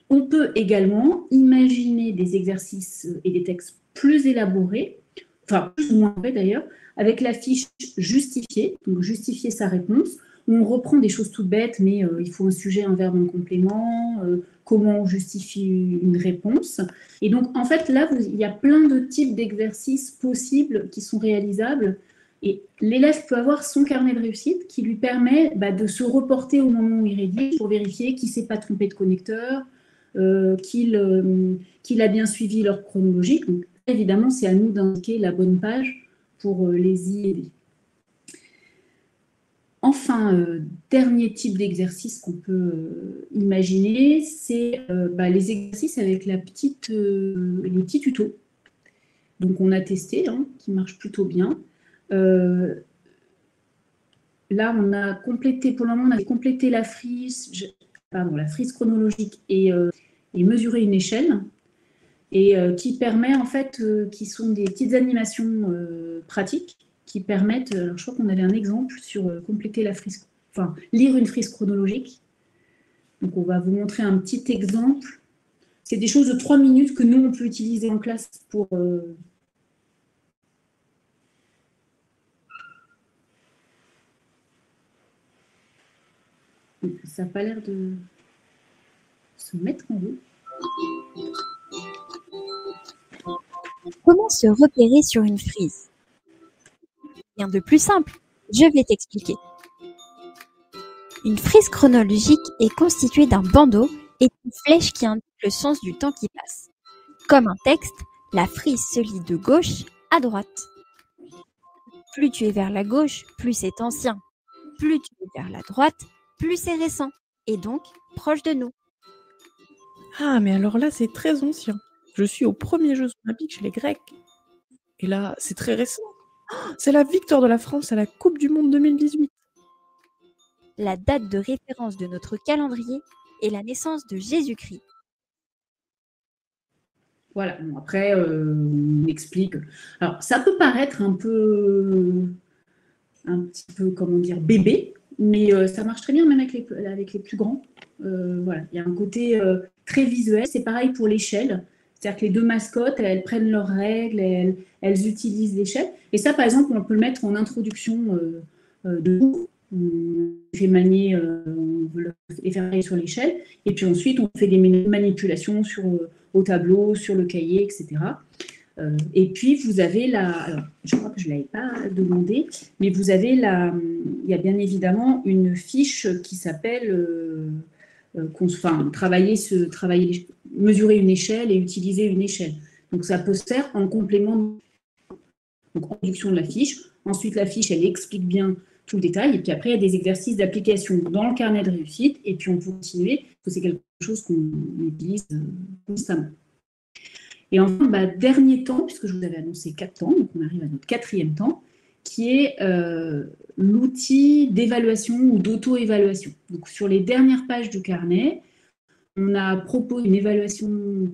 [SPEAKER 2] On peut également imaginer des exercices et des textes plus élaborés, enfin plus ou moins faits d'ailleurs, avec la fiche justifier, donc justifier sa réponse, où on reprend des choses toutes bêtes, mais il faut un sujet, un verbe, un complément, comment on justifie une réponse. Et donc, en fait, là, il y a plein de types d'exercices possibles qui sont réalisables. Et l'élève peut avoir son carnet de réussite qui lui permet de se reporter au moment où il rédige pour vérifier qu'il ne s'est pas trompé de connecteur, qu'il a bien suivi leur chronologique. Donc, évidemment, c'est à nous d'indiquer la bonne page pour les y aider. Enfin, dernier type d'exercice qu'on peut imaginer, c'est les exercices avec les petits tutos. Donc, on a testé, qui marche plutôt bien. Là, on a complété, pour le moment, on a complété la frise chronologique et mesuré une échelle, et qui permet, en fait, qui sont des petites animations pratiques, qui permettent, alors je crois qu'on avait un exemple sur compléter la frise, enfin lire une frise chronologique. Donc on va vous montrer un petit exemple. C'est des choses de 3 minutes que nous on peut utiliser en classe pour ça n'a pas l'air de se mettre en route.
[SPEAKER 3] Comment se repérer sur une frise? Rien de plus simple, je vais t'expliquer. Une frise chronologique est constituée d'un bandeau et d'une flèche qui indique le sens du temps qui passe. Comme un texte, la frise se lit de gauche à droite. Plus tu es vers la gauche, plus c'est ancien. Plus tu es vers la droite, plus c'est récent, et donc proche de nous.
[SPEAKER 4] Ah, mais alors là, c'est très ancien. Je suis aux premiers Jeux olympiques chez les Grecs. Et là, c'est très récent. C'est la victoire de la France à la Coupe du Monde 2018.
[SPEAKER 3] La date de référence de notre calendrier est la naissance de Jésus-Christ.
[SPEAKER 2] Voilà, bon, après, on explique. Alors, ça peut paraître un petit peu, comment dire, bébé, mais ça marche très bien même avec les plus grands. Voilà, il y a un côté très visuel. C'est pareil pour l'échelle. C'est-à-dire que les deux mascottes, elles prennent leurs règles, elles utilisent l'échelle. Et ça, par exemple, on peut le mettre en introduction de cours. On fait manier, on veut les faire travailler sur l'échelle. Et puis ensuite, on fait des manipulations au tableau, sur le cahier, etc. Et puis, vous avez alors, je crois que je ne l'avais pas demandé, mais vous avez il y a bien évidemment une fiche qui s'appelle mesurer une échelle et utiliser une échelle. Donc, ça peut se faire en complément, donc en production de la fiche. Ensuite, la fiche, elle explique bien tout le détail. Et puis après, il y a des exercices d'application dans le carnet de réussite. Et puis, on peut continuer, parce que c'est quelque chose qu'on utilise constamment. Et enfin, dernier temps, puisque je vous avais annoncé 4 temps, donc on arrive à notre 4e temps, qui est l'outil d'évaluation ou d'auto-évaluation. Donc, sur les dernières pages du carnet, on a proposé une évaluation, une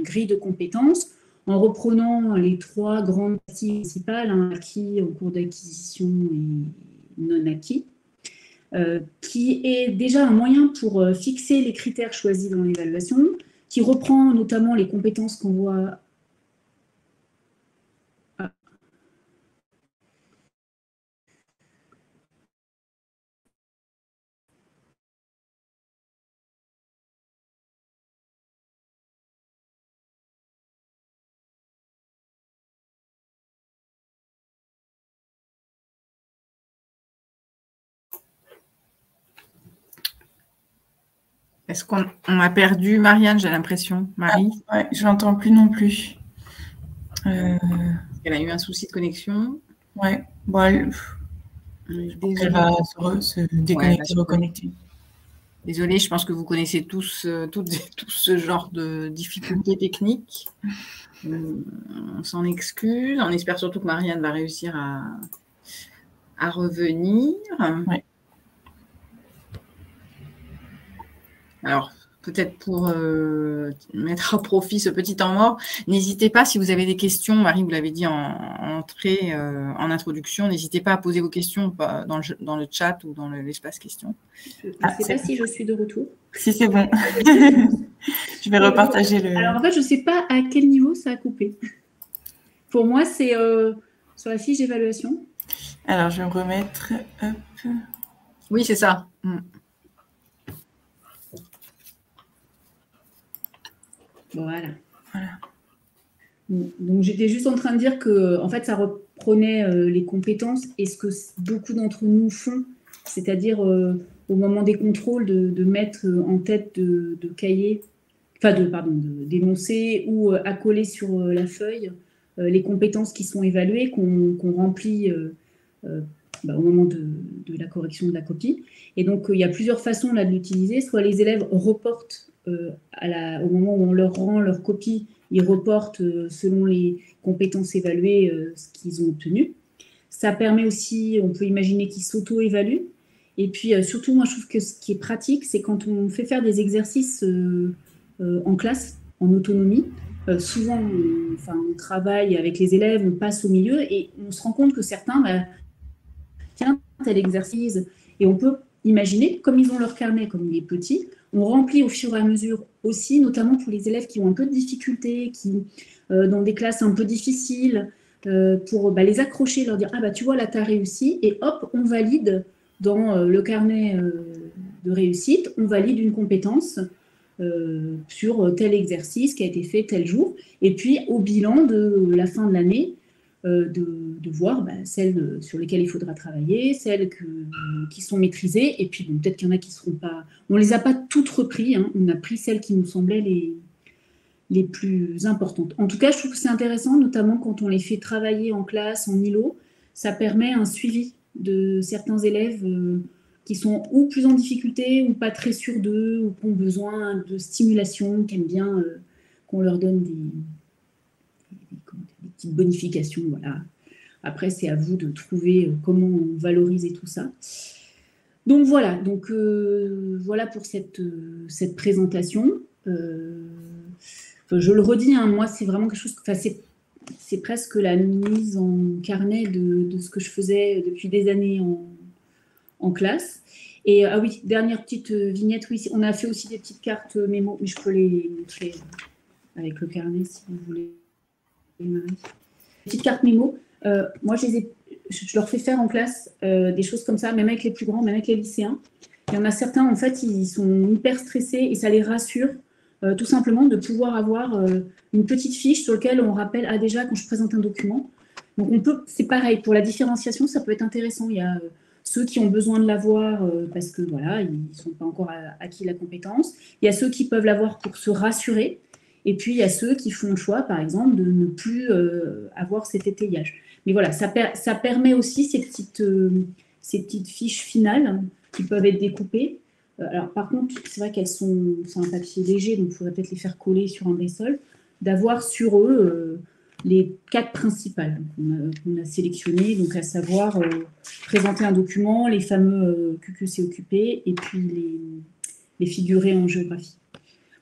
[SPEAKER 2] grille de compétences, en reprenant les 3 grandes parties principales, acquis, en cours d'acquisition et non acquis, qui est déjà un moyen pour fixer les critères choisis dans l'évaluation, qui reprend notamment les compétences qu'on voit.
[SPEAKER 1] Est-ce qu'on a perdu Marianne, j'ai l'impression. Marie? Ouais, je l'entends plus non plus.
[SPEAKER 5] Elle a eu un souci de connexion.
[SPEAKER 1] Ouais, bon, elle va se déconnecter, reconnecter.
[SPEAKER 5] Désolée, je pense que vous connaissez tous ce genre de difficultés techniques. On s'en excuse. On espère surtout que Marianne va réussir à revenir.
[SPEAKER 1] Ouais.
[SPEAKER 5] Alors, peut-être pour mettre à profit ce petit temps mort, n'hésitez pas, si vous avez des questions, Marie, vous l'avez dit en entrée, en introduction, n'hésitez pas à poser vos questions dans le chat ou dans l'espace questions.
[SPEAKER 2] Je ne sais pas si je suis de retour.
[SPEAKER 1] Si, c'est bon. Je vais repartager le...
[SPEAKER 2] Alors, en fait, je ne sais pas à quel niveau ça a coupé. Pour moi, c'est sur la fiche d'évaluation.
[SPEAKER 1] Alors, je vais me remettre... Hop.
[SPEAKER 5] Oui, c'est ça.
[SPEAKER 2] Voilà. Donc, j'étais juste en train de dire que, en fait, ça reprenait les compétences et ce que beaucoup d'entre nous font, c'est-à-dire au moment des contrôles, de mettre en tête de cahier, d'énoncer ou accoler sur la feuille les compétences qui sont évaluées, qu'on remplit au moment de la correction de la copie. Et donc, il y a plusieurs façons là de l'utiliser. Soit les élèves reportent au moment où on leur rend leur copie, ils reportent selon les compétences évaluées ce qu'ils ont obtenu. Ça permet aussi, on peut imaginer qu'ils s'auto-évaluent. Et puis surtout, moi je trouve que ce qui est pratique, c'est quand on fait faire des exercices en classe, en autonomie. Souvent, on travaille avec les élèves, on passe au milieu et on se rend compte que certains, tiens, tel exercice, et on peut imaginer, comme ils ont leur carnet, comme il est petit, on remplit au fur et à mesure aussi, notamment pour les élèves qui ont un peu de difficultés, qui dans des classes un peu difficiles, pour les accrocher, leur dire « Ah bah tu vois, là, tu as réussi » et hop, on valide dans le carnet de réussite, on valide une compétence sur tel exercice qui a été fait tel jour. Et puis, au bilan de la fin de l'année, de voir celles sur lesquelles il faudra travailler, celles qui sont maîtrisées, et puis peut-être qu'il y en a qui ne seront pas... On ne les a pas toutes repris, hein, on a pris celles qui nous semblaient les plus importantes. En tout cas, je trouve que c'est intéressant, notamment quand on les fait travailler en classe, en îlot, ça permet un suivi de certains élèves qui sont ou plus en difficulté, ou pas très sûrs d'eux, ou qui ont besoin de stimulation, qui aiment bien qu'on leur donne des petites bonifications, voilà. Après, c'est à vous de trouver comment valoriser tout ça. Donc voilà, voilà pour cette présentation. Je le redis, hein, moi, c'est vraiment quelque chose... C'est presque la mise en carnet de ce que je faisais depuis des années en classe. Et ah oui, dernière petite vignette, oui, on a fait aussi des petites cartes mémo, mais je peux les montrer avec le carnet, si vous voulez. Petite carte mémo. Moi, je leur fais faire en classe des choses comme ça, même avec les plus grands, même avec les lycéens. Il y en a certains, en fait, ils sont hyper stressés et ça les rassure, tout simplement, de pouvoir avoir une petite fiche sur laquelle on rappelle, ah déjà, quand je présente un document. Donc, c'est pareil, pour la différenciation, ça peut être intéressant. Il y a ceux qui ont besoin de l'avoir parce que, voilà, ils ne sont pas encore acquis la compétence. Il y a ceux qui peuvent l'avoir pour se rassurer. Et puis, il y a ceux qui font le choix, par exemple, de ne plus avoir cet étayage. Mais voilà, ça permet aussi ces petites fiches finales qui peuvent être découpées. Alors, par contre, c'est vrai c'est un papier léger, donc il faudrait peut-être les faire coller sur un bristol, d'avoir sur eux les 4 principales qu'on a sélectionnées, donc à savoir présenter un document, les fameux QQC occupés, et puis les figurés en géographie.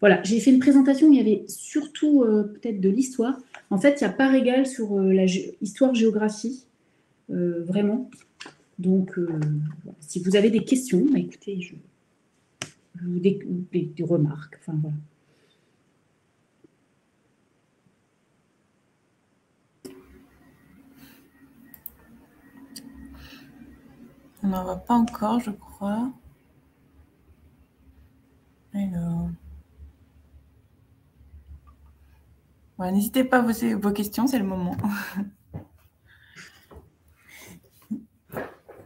[SPEAKER 2] Voilà, j'ai fait une présentation où il y avait surtout peut-être de l'histoire. En fait, il y a part égale sur histoire-géographie, vraiment. Donc, voilà. Si vous avez des questions, bah, écoutez, des remarques, enfin voilà.
[SPEAKER 1] On n'en va pas encore, je crois. Alors... Ouais, n'hésitez pas à poser vos questions, c'est le moment.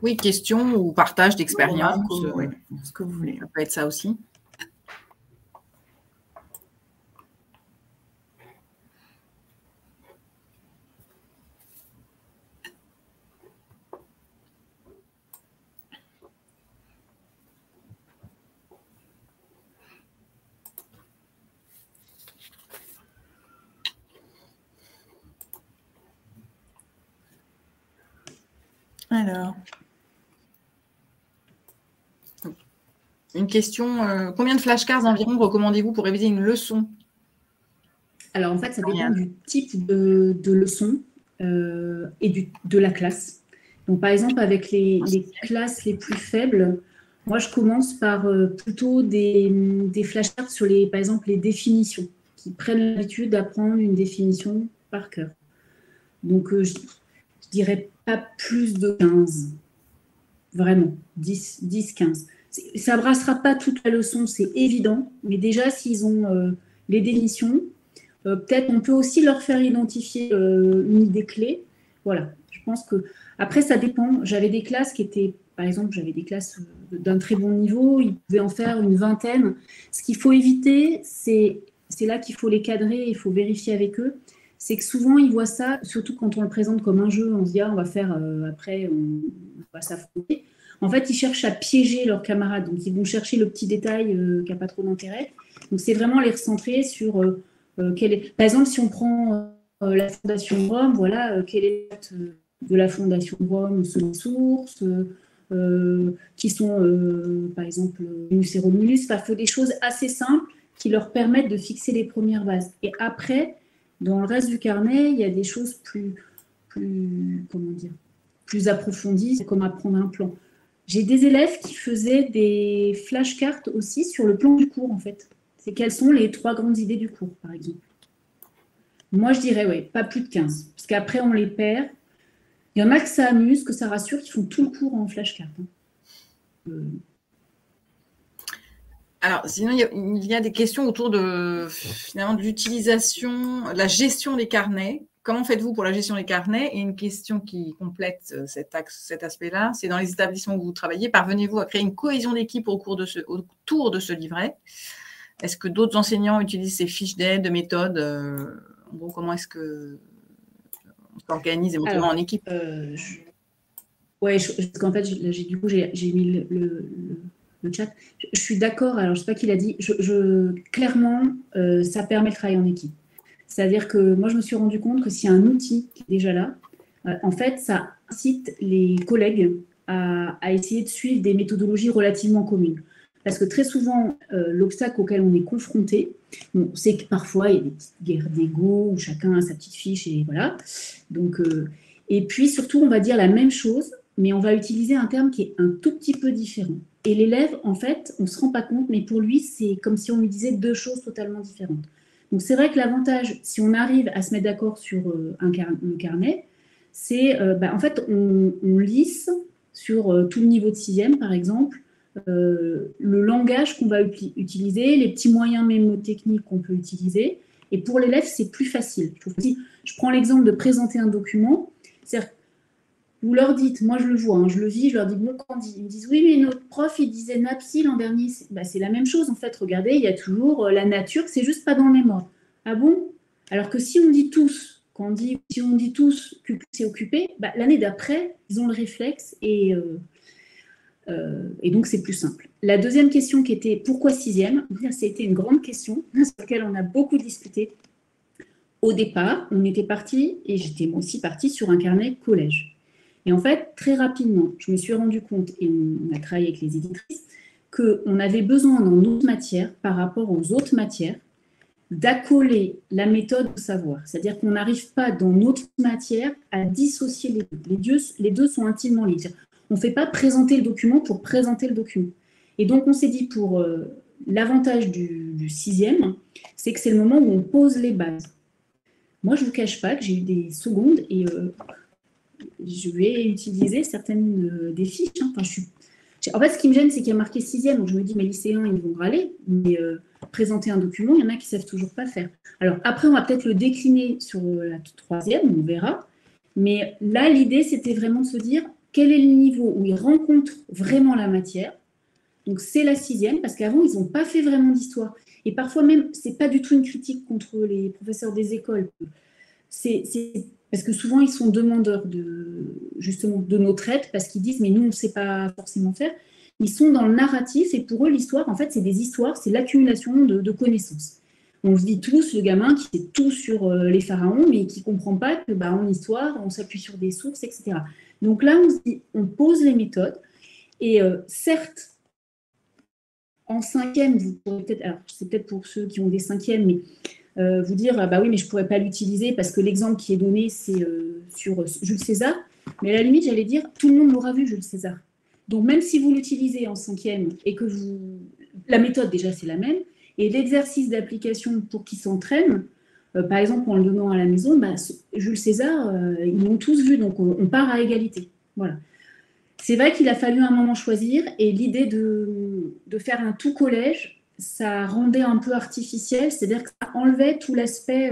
[SPEAKER 5] Oui, questions ou partage d'expérience.
[SPEAKER 1] Ouais, ce que vous voulez.
[SPEAKER 5] Ça peut être ça aussi.
[SPEAKER 1] Alors,
[SPEAKER 5] une question, combien de flashcards environ recommandez-vous pour réviser une leçon?
[SPEAKER 2] Alors, en fait, ça dépend du type de leçon et de la classe. Donc, par exemple, avec les classes les plus faibles, moi, je commence par plutôt des flashcards sur, par exemple, les définitions, qui prennent l'habitude d'apprendre une définition par cœur. Donc, je dirais pas plus de 15. Vraiment, 10, 15. Ça ne brassera pas toute la leçon, c'est évident. Mais déjà, s'ils ont les définitions, peut-être on peut aussi leur faire identifier une idée clé. Voilà, je pense que... Après, ça dépend. J'avais des classes qui étaient... Par exemple, j'avais des classes d'un très bon niveau. Ils pouvaient en faire une vingtaine. Ce qu'il faut éviter, c'est là qu'il faut les cadrer. Il faut vérifier avec eux. C'est que souvent, ils voient ça, surtout quand on le présente comme un jeu, on se dit, ah, on va faire après, on va s'affronter. En fait, ils cherchent à piéger leurs camarades. Donc, ils vont chercher le petit détail qui n'a pas trop d'intérêt. Donc, c'est vraiment les recentrer sur par exemple, si on prend la Fondation Rome, voilà, quelle est de la Fondation Rome, selon source, qui sont, par exemple, Venus et Romulus. Enfin, il faut des choses assez simples qui leur permettent de fixer les premières bases. Et après, dans le reste du carnet, il y a des choses plus approfondies, c'est comme apprendre un plan. J'ai des élèves qui faisaient des flashcards aussi sur le plan du cours, en fait. C'est quelles sont les 3 grandes idées du cours, par exemple. Moi, je dirais, oui, pas plus de 15. Parce qu'après, on les perd. Il y en a que ça amuse, que ça rassure, qui font tout le cours en flashcard.
[SPEAKER 5] Alors, sinon, il y a des questions autour de l'utilisation, de la gestion des carnets. Comment faites-vous pour la gestion des carnets? Et une question qui complète cet aspect-là, c'est dans les établissements où vous travaillez, parvenez-vous à créer une cohésion d'équipe autour de ce livret? Est-ce que d'autres enseignants utilisent ces fiches d'aide, de méthodes? En gros, comment est-ce qu'on s'organise éventuellement en équipe?
[SPEAKER 2] Oui, parce qu'en fait, j'ai mis le chat. Je suis d'accord, alors je ne sais pas qui l'a dit, clairement, ça permet le travail en équipe. C'est-à-dire que moi, je me suis rendu compte que s'il y a un outil qui est déjà là, en fait, ça incite les collègues à essayer de suivre des méthodologies relativement communes. Parce que très souvent, l'obstacle auquel on est confronté, c'est que parfois, il y a des petites guerres d'ego où chacun a sa petite fiche et voilà. Donc, et puis, surtout, on va dire la même chose, mais on va utiliser un terme qui est un tout petit peu différent. Et l'élève, en fait, on ne se rend pas compte, mais pour lui, c'est comme si on lui disait 2 choses totalement différentes. Donc, c'est vrai que l'avantage, si on arrive à se mettre d'accord sur un carnet, c'est, en fait, on lisse sur tout le niveau de 6e, par exemple, le langage qu'on va utiliser, les petits moyens mémotechniques qu'on peut utiliser. Et pour l'élève, c'est plus facile. Si je prends l'exemple de présenter un document, c'est-à-dire vous leur dites, moi je le vois, hein, je le vis, je leur dis, bon, quand ils me disent, oui, mais notre prof, il disait NAPSI l'an dernier. C'est la même chose, en fait. Regardez, il y a toujours la nature, c'est juste pas dans le même ordre. Ah bon? Alors que si on dit tous, si on dit tous que c'est occupé, l'année d'après, ils ont le réflexe et donc c'est plus simple. La deuxième question qui était, pourquoi 6e? C'était une grande question sur laquelle on a beaucoup discuté. Au départ, on était parti, et j'étais moi aussi partie, sur un carnet collège. Et en fait, très rapidement, je me suis rendu compte, et on a travaillé avec les éditrices, qu'on avait besoin dans notre matière, par rapport aux autres matières, d'accoler la méthode au savoir. C'est-à-dire qu'on n'arrive pas dans notre matière à dissocier les deux. Les deux sont intimement liés. On ne fait pas présenter le document pour présenter le document. Et donc, on s'est dit, pour l'avantage du 6e, c'est que c'est le moment où on pose les bases. Moi, je ne vous cache pas que j'ai eu des secondes et je vais utiliser certaines des fiches. Hein. En fait, ce qui me gêne, c'est qu'il y a marqué 6e, donc je me dis, mes lycéens, ils vont râler, mais présenter un document, il y en a qui ne savent toujours pas faire. Alors, après, on va peut-être le décliner sur la 3e, on verra. Mais là, l'idée, c'était vraiment de se dire, quel est le niveau où ils rencontrent vraiment la matière. Donc, c'est la 6e, parce qu'avant, ils n'ont pas fait vraiment d'histoire. Et parfois même, ce n'est pas du tout une critique contre les professeurs des écoles. C'est parce que souvent, ils sont demandeurs justement de notre aide, parce qu'ils disent, mais nous, on ne sait pas forcément faire. Ils sont dans le narratif, et pour eux, l'histoire, en fait, c'est des histoires, c'est l'accumulation de connaissances. On se dit tous, le gamin qui sait tout sur les pharaons, mais qui ne comprend pas que, en histoire, on s'appuie sur des sources, etc. Donc là, on se dit, on pose les méthodes, et certes, en 5e, vous pourrez peut-être, alors c'est peut-être pour ceux qui ont des 5e, mais vous dire, oui, mais je ne pourrais pas l'utiliser parce que l'exemple qui est donné, c'est sur Jules César. Mais à la limite, j'allais dire, tout le monde l'aura vu, Jules César. Donc, même si vous l'utilisez en 5e et que la méthode, déjà, c'est la même, et l'exercice d'application pour qu'ils s'entraînent, par exemple, en le donnant à la maison, Jules César, ils l'ont tous vu, donc on part à égalité. Voilà. C'est vrai qu'il a fallu un moment choisir, et l'idée de faire un tout collège, ça rendait un peu artificiel, c'est-à-dire que ça enlevait tout l'aspect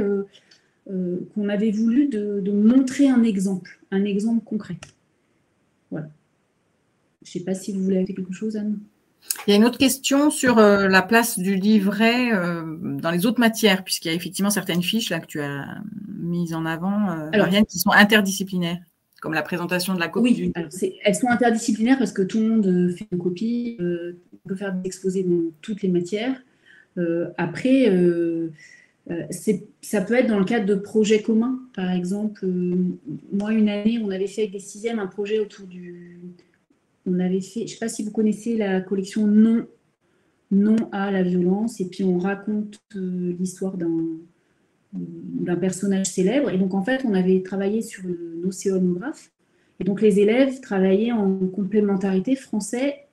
[SPEAKER 2] qu'on avait voulu de montrer un exemple concret. Voilà. Je ne sais pas si vous voulez ajouter quelque chose, Anne.
[SPEAKER 5] Il y a une autre question sur la place du livret dans les autres matières, puisqu'il y a effectivement certaines fiches là, que tu as mises en avant, Marianne, qui sont interdisciplinaires, comme la présentation de la copie.
[SPEAKER 2] Oui, alors elles sont interdisciplinaires parce que tout le monde fait une copie, on peut faire des exposés dans toutes les matières. Après, ça peut être dans le cadre de projets communs. Par exemple, moi, une année, on avait fait avec des 6e un projet autour on avait fait, je ne sais pas si vous connaissez la collection Non à la violence, et puis on raconte l'histoire d'un personnage célèbre. Et donc, en fait, on avait travaillé sur un océanographe. Et donc, les élèves travaillaient en complémentarité français,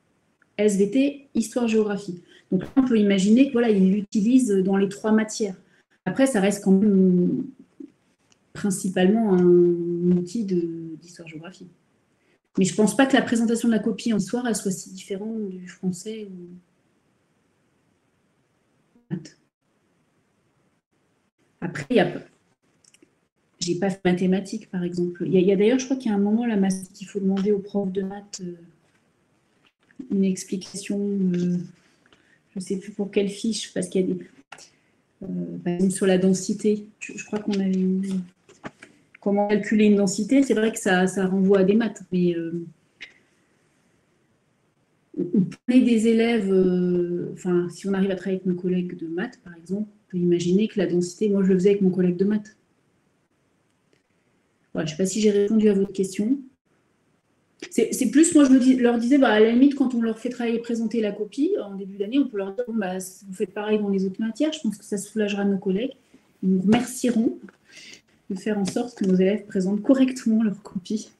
[SPEAKER 2] SVT, histoire-géographie. Donc, on peut imaginer qu'ils l'utilisent dans les 3 matières. Après, ça reste quand même principalement un outil d'histoire-géographie. Mais je ne pense pas que la présentation de la copie en histoire, elle soit si différente du français ou... Après, j'ai pas fait mathématiques, par exemple. Il y a d'ailleurs, je crois qu'il y a un moment, là, qu'il faut demander aux profs de maths une explication, je ne sais plus pour quelle fiche, parce qu'il y a des... par exemple, sur la densité, je crois qu'on avait eu... Comment calculer une densité, c'est vrai que ça renvoie à des maths, mais on prenait des élèves, si on arrive à travailler avec nos collègues de maths, par exemple, on peut imaginer que la densité, moi je le faisais avec mon collègue de maths. Voilà, je ne sais pas si j'ai répondu à votre question. C'est plus, moi je leur disais, à la limite, quand on leur fait travailler et présenter la copie, en début d'année, on peut leur dire, vous faites pareil dans les autres matières, je pense que ça soulagera nos collègues. Ils nous remercieront de faire en sorte que nos élèves présentent correctement leur copie.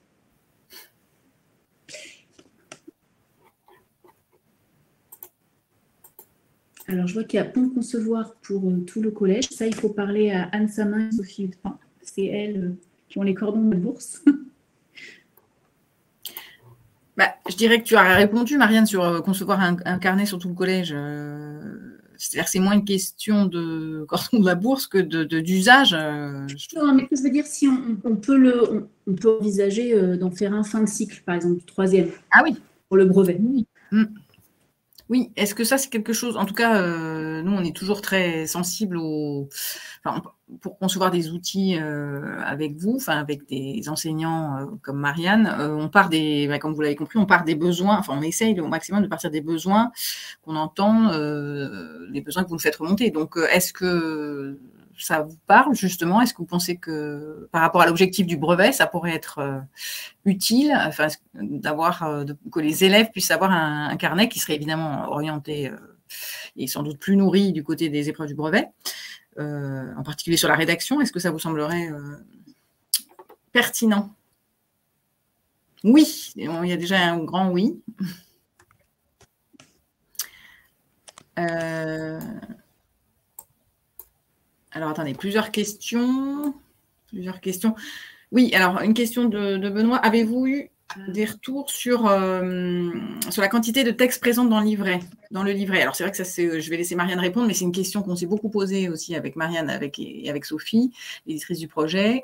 [SPEAKER 2] Alors, je vois qu'il y a Pont Concevoir pour tout le collège. Ça, il faut parler à Anne Samin et Sophie Hutrin. C'est elles qui ont les cordons de bourse.
[SPEAKER 5] Bah, je dirais que tu as répondu, Marianne, sur concevoir un carnet sur tout le collège. C'est-à-dire que c'est moins une question de cordon de la bourse que d'usage.
[SPEAKER 2] Non, mais je veux dire, si on peut envisager d'en faire un fin de cycle, par exemple, du 3e.
[SPEAKER 5] Ah oui.
[SPEAKER 2] Pour le brevet.
[SPEAKER 5] Oui. Oui, est-ce que ça, c'est quelque chose… En tout cas, nous, on est toujours très sensibles pour concevoir des outils avec vous, avec des enseignants comme Marianne. On part comme vous l'avez compris, on part des besoins, on essaye au maximum de partir des besoins qu'on entend, les besoins que vous nous faites remonter. Donc, est-ce que ça vous parle, justement? Est-ce que vous pensez que, par rapport à l'objectif du brevet, ça pourrait être utile, que les élèves puissent avoir un carnet qui serait évidemment orienté et sans doute plus nourri du côté des épreuves du brevet, en particulier sur la rédaction? Est-ce que ça vous semblerait pertinent? Oui, il y a déjà un grand oui. Alors, attendez, plusieurs questions. Oui, alors, une question de Benoît. Avez-vous eu des retours sur la quantité de textes présents dans le livret? Alors, c'est vrai que je vais laisser Marianne répondre, mais c'est une question qu'on s'est beaucoup posée aussi avec Marianne et avec Sophie, l'éditrice du projet.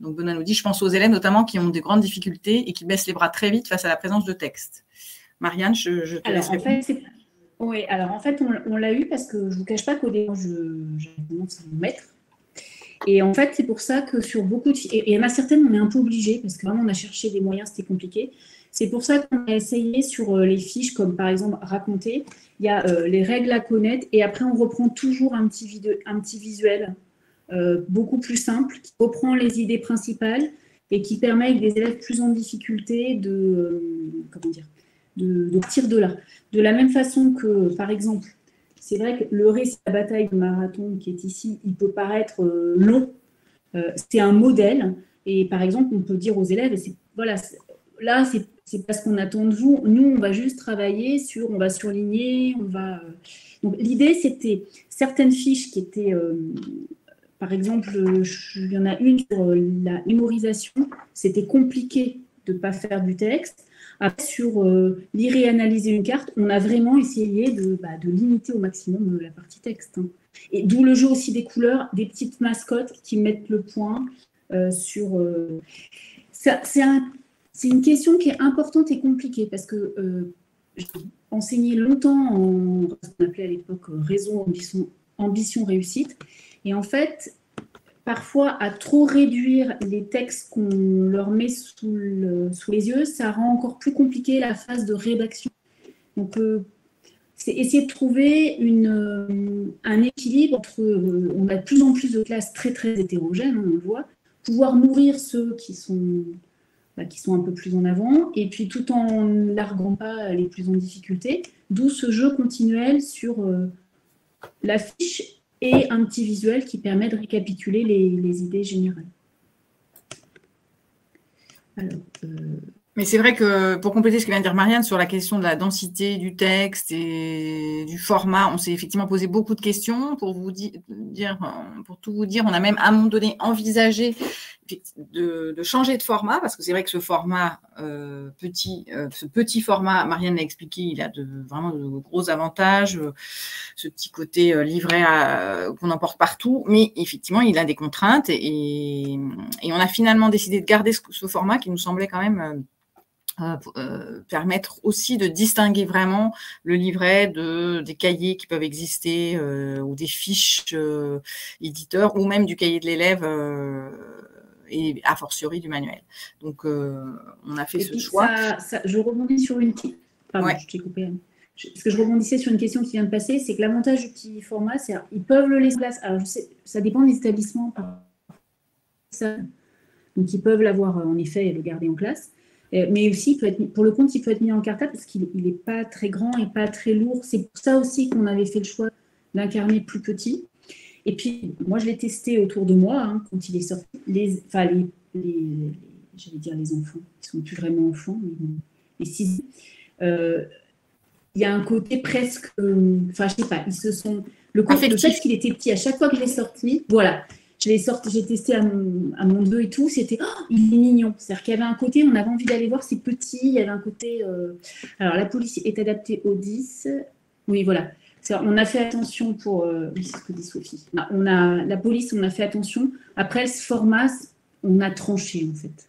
[SPEAKER 5] Donc, Benoît nous dit, je pense aux élèves notamment qui ont des grandes difficultés et qui baissent les bras très vite face à la présence de textes. Marianne, je te laisse répondre.
[SPEAKER 2] Oui, alors en fait, on l'a eu parce que je ne vous cache pas qu'au début, j'avais tendance à mon maître. Et en fait, c'est pour ça que sur beaucoup de… Et il y en a certaines, on est un peu obligé parce que vraiment, on a cherché des moyens, c'était compliqué. C'est pour ça qu'on a essayé sur les fiches, comme par exemple raconter, il y a les règles à connaître et après, on reprend toujours un petit visuel beaucoup plus simple qui reprend les idées principales et qui permet avec des élèves plus en difficulté de partir de là. De la même façon que, par exemple, c'est vrai que le récit de la bataille de Marathon qui est ici, il peut paraître long. C'est un modèle. Et par exemple, on peut dire aux élèves, là, c'est pas ce qu'on attend de vous. Nous, on va juste travailler on va surligner, Donc, l'idée, c'était certaines fiches qui étaient… par exemple, il y en a une sur la mémorisation. C'était compliqué de ne pas faire du texte. Après, sur lire et analyser une carte, on a vraiment essayé de limiter au maximum la partie texte. Hein. Et d'où le jeu aussi des couleurs, des petites mascottes qui mettent le point sur… C'est une question qui est importante et compliquée parce que j'ai enseigné longtemps en ce qu'on appelait à l'époque réseau ambition réussite. Et en fait, parfois, à trop réduire les textes qu'on leur met sous les yeux, ça rend encore plus compliqué la phase de rédaction. Donc, c'est essayer de trouver un équilibre entre… on a de plus en plus de classes très, très hétérogènes, on le voit, pouvoir nourrir ceux qui sont un peu plus en avant, et puis tout en ne larguant pas les plus en difficulté, d'où ce jeu continuel sur la fiche et un petit visuel qui permet de récapituler les idées générales.
[SPEAKER 5] Alors, Mais c'est vrai que, pour compléter ce que vient de dire Marianne sur la question de la densité du texte et du format, on s'est effectivement posé beaucoup de questions. Pour tout vous dire, on a même à un moment donné envisagé de changer de format, parce que c'est vrai que ce format ce petit format, Marianne l'a expliqué, il a vraiment de gros avantages, ce petit côté livret qu'on emporte partout, mais effectivement, il a des contraintes et on a finalement décidé de garder ce format qui nous semblait quand même permettre aussi de distinguer vraiment le livret des cahiers qui peuvent exister ou des fiches éditeurs ou même du cahier de l'élève et a fortiori du manuel. Donc, on a fait ce choix.
[SPEAKER 2] Je rebondis sur une… Pardon, ouais. Je t'ai coupé. Parce que je rebondissais sur une question qui vient de passer, c'est que l'avantage du petit format, c'est qu'ils peuvent le laisser en classe. Alors, je sais, ça dépend des établissements. Donc, ils peuvent l'avoir, en effet, et le garder en classe. Mais aussi, pour le compte, il peut être mis en cartable parce qu'il n'est pas très grand et pas très lourd. C'est pour ça aussi qu'on avait fait le choix d'un carnet plus petit. Et puis, moi, je l'ai testé autour de moi quand il est sorti. J'allais dire les enfants, ils ne sont plus vraiment enfants, mais les 6 il y a un côté presque, enfin, je sais pas, ils se sont, le fait qu'il était petit, à chaque fois que je l'ai sorti, voilà, je l'ai sorti, j'ai testé à mon neveu et tout, c'était, oh, il est mignon. C'est-à-dire qu'il y avait un côté, on avait envie d'aller voir, c'est petit, il y avait un côté, alors la police est adaptée au 10, oui, voilà. On a fait attention pour, oui, c'est ce que dit Sophie. La police, on a fait attention. Après, ce format, on a tranché, en fait.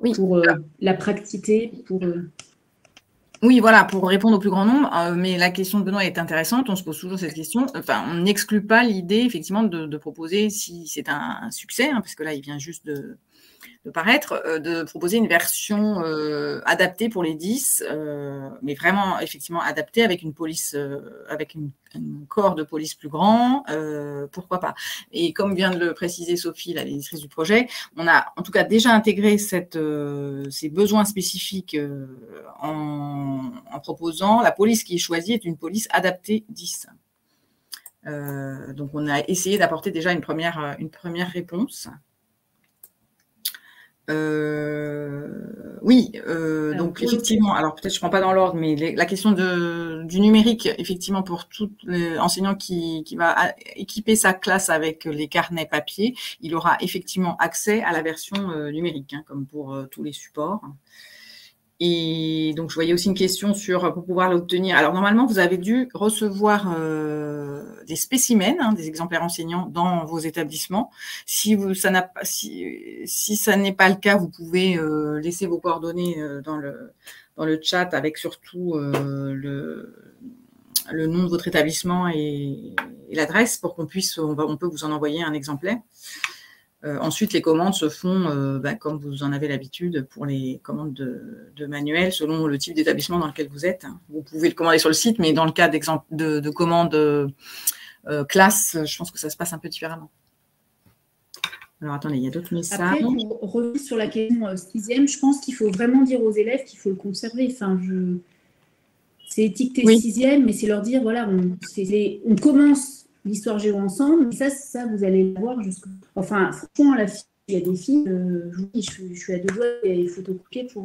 [SPEAKER 2] Oui. Pour la praticité, pour...
[SPEAKER 5] Oui, voilà, pour répondre au plus grand nombre, mais la question de Benoît est intéressante, on se pose toujours cette question. Enfin, on n'exclut pas l'idée, effectivement, de proposer, si c'est un succès, hein, parce que là, il vient juste de paraître, de proposer une version adaptée pour les 10, mais vraiment, effectivement, adaptée avec une police, avec un corps de police plus grand, pourquoi pas. Et comme vient de le préciser Sophie, la directrice du projet, on a en tout cas déjà intégré ces besoins spécifiques en proposant la police qui est choisie est une police adaptée 10. Donc, on a essayé d'apporter déjà une première réponse. Oui, donc effectivement, alors peut-être je ne prends pas dans l'ordre, mais la question du numérique, effectivement, pour tout enseignant qui va équiper sa classe avec les carnets papier, il aura effectivement accès à la version numérique, hein, comme pour tous les supports. Et donc, je voyais aussi une question pour pouvoir l'obtenir. Alors, normalement, vous avez dû recevoir des spécimens, hein, des exemplaires enseignants dans vos établissements. Si ça n'est pas le cas, vous pouvez laisser vos coordonnées dans le chat avec surtout le nom de votre établissement et l'adresse pour qu'on puisse, on peut vous en envoyer un exemplaire. Ensuite, les commandes se font comme vous en avez l'habitude pour les commandes de manuels, selon le type d'établissement dans lequel vous êtes. Vous pouvez le commander sur le site, mais dans le cas de commandes classe, je pense que ça se passe un peu différemment. Alors, attendez, il y a d'autres messages.
[SPEAKER 2] Après, pour revenir sur la question 6e, je pense qu'il faut vraiment dire aux élèves qu'il faut le conserver. Enfin, c'est étiqueté 6e, mais c'est leur dire, voilà, on commence l'histoire géo ensemble, et ça, vous allez le voir jusqu'au... Enfin, franchement, il y a des filles, je suis à 2 doigts et photocopier pour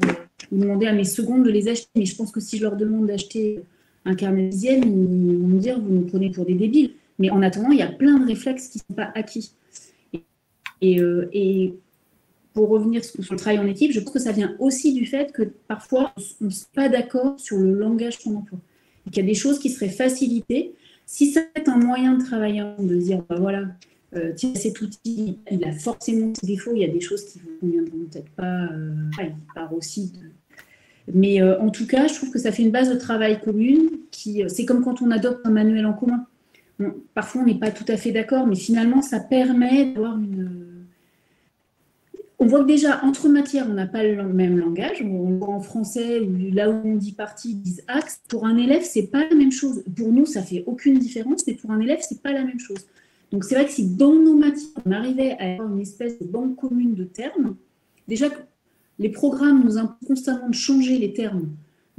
[SPEAKER 2] demander à mes secondes de les acheter. Mais je pense que si je leur demande d'acheter un carnet 6e, ils vont me dire, vous nous prenez pour des débiles. Mais en attendant, il y a plein de réflexes qui ne sont pas acquis. Et pour revenir sur le travail en équipe, je pense que ça vient aussi du fait que parfois, on ne se met pas d'accord sur le langage qu'on emploie. Donc, il y a des choses qui seraient facilitées. Si ça est un moyen de travailler, de dire, voilà, tiens, cet outil, il a forcément ses défauts, il y a des choses qui ne vous conviendront peut-être pas, il part aussi de... Mais en tout cas, je trouve que ça fait une base de travail commune, c'est comme quand on adopte un manuel en commun. Bon, parfois, on n'est pas tout à fait d'accord, mais finalement, ça permet d'avoir une... On voit que déjà, entre matières, on n'a pas le même langage. On voit en français, là où on dit partie, ils disent axe. Pour un élève, ce n'est pas la même chose. Pour nous, ça ne fait aucune différence, mais pour un élève, ce n'est pas la même chose. Donc, c'est vrai que si dans nos matières, on arrivait à avoir une espèce de banque commune de termes, déjà, les programmes nous imposent constamment de changer les termes.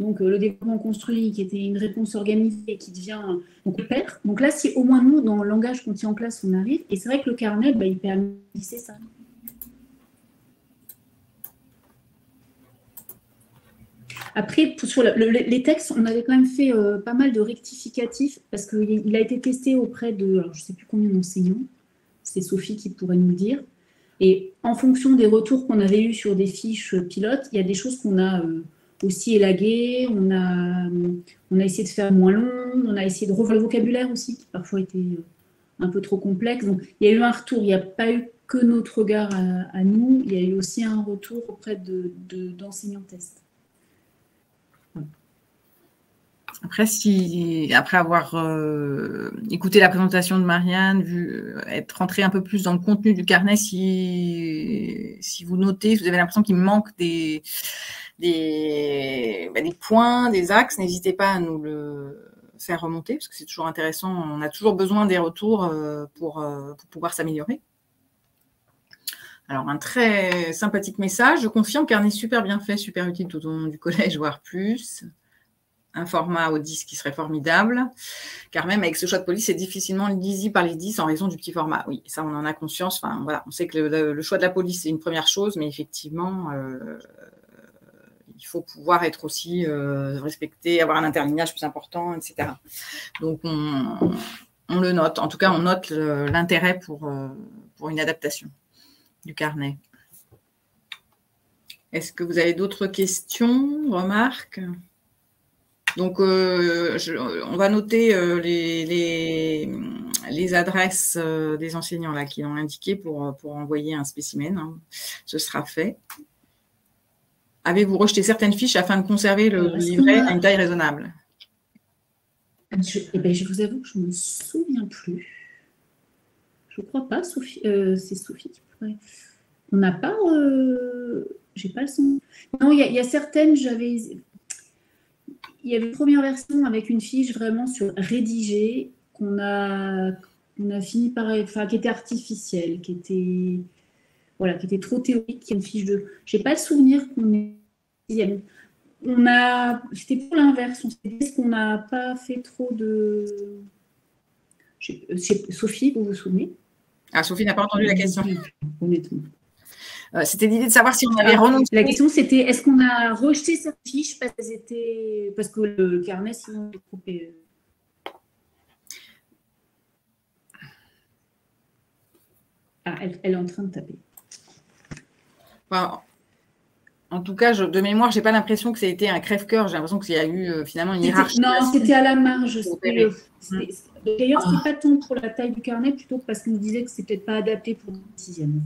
[SPEAKER 2] Donc, le développement construit, qui était une réponse organisée, qui devient donc, le père. Donc là, si au moins nous, dans le langage qu'on tient en classe, on arrive, et c'est vrai que le carnet, il permet de glisser ça. Après, sur les textes, on avait quand même fait pas mal de rectificatifs parce qu'il a été testé auprès de, alors, je ne sais plus combien d'enseignants, c'est Sophie qui pourrait nous le dire. Et en fonction des retours qu'on avait eus sur des fiches pilotes, il y a des choses qu'on a aussi élaguées, on a essayé de faire moins long, on a essayé de revoir le vocabulaire aussi, qui parfois était un peu trop complexe. Donc, il y a eu un retour, il n'y a pas eu que notre regard à nous, il y a eu aussi un retour auprès d'enseignants tests.
[SPEAKER 5] Après avoir écouté la présentation de Marianne, être rentré un peu plus dans le contenu du carnet, si vous notez, si vous avez l'impression qu'il manque des points, des axes, n'hésitez pas à nous le faire remonter, parce que c'est toujours intéressant. On a toujours besoin des retours pour pouvoir s'améliorer. Alors, un très sympathique message. Je confirme, carnet super bien fait, super utile tout au long du collège, voire plus. Un format au 10 qui serait formidable, car même avec ce choix de police, c'est difficilement lisible par les 10 en raison du petit format. Oui, ça, on en a conscience. Enfin, voilà, on sait que le choix de la police, c'est une première chose, mais effectivement, il il faut pouvoir être aussi respecté, avoir un interlignage plus important, etc. Donc, on le note. En tout cas, on note l'intérêt pour une adaptation du carnet. Est-ce que vous avez d'autres questions, remarques? Donc, on va noter les adresses des enseignants là, qui l'ont indiqué pour envoyer un spécimen. Hein. Ce sera fait. Avez-vous rejeté certaines fiches afin de conserver le livret à une taille raisonnable?
[SPEAKER 2] Je vous avoue que je ne me souviens plus. Je ne crois pas, Sophie. C'est Sophie qui pourrait. On n'a pas. J'ai pas le son. Non, il y a certaines, il y avait une première version avec une fiche vraiment sur rédiger qu'on a fini par. Enfin, qui était artificielle, qui était trop théorique. Qui est une fiche de. Je n'ai pas le souvenir qu'on ait. C'était pour l'inverse. On s'est dit qu'on n'a pas fait trop de. Sophie, vous vous souvenez?
[SPEAKER 5] Ah, Sophie n'a pas entendu la question.
[SPEAKER 2] Honnêtement.
[SPEAKER 5] C'était l'idée de savoir si on avait renoncé.
[SPEAKER 2] La question, c'était est-ce qu'on a rejeté cette fiche parce que le carnet, sinon, est trop. Ah, elle est en train de taper.
[SPEAKER 5] Enfin, en tout cas, de mémoire, je n'ai pas l'impression que ça a été un crève-cœur. J'ai l'impression qu'il y a eu finalement une hiérarchie.
[SPEAKER 2] Non, c'était à la marge. D'ailleurs, ce n'était pas tant pour la taille du carnet, plutôt parce qu'on nous disait que ce n'était peut-être pas adapté pour le 6e.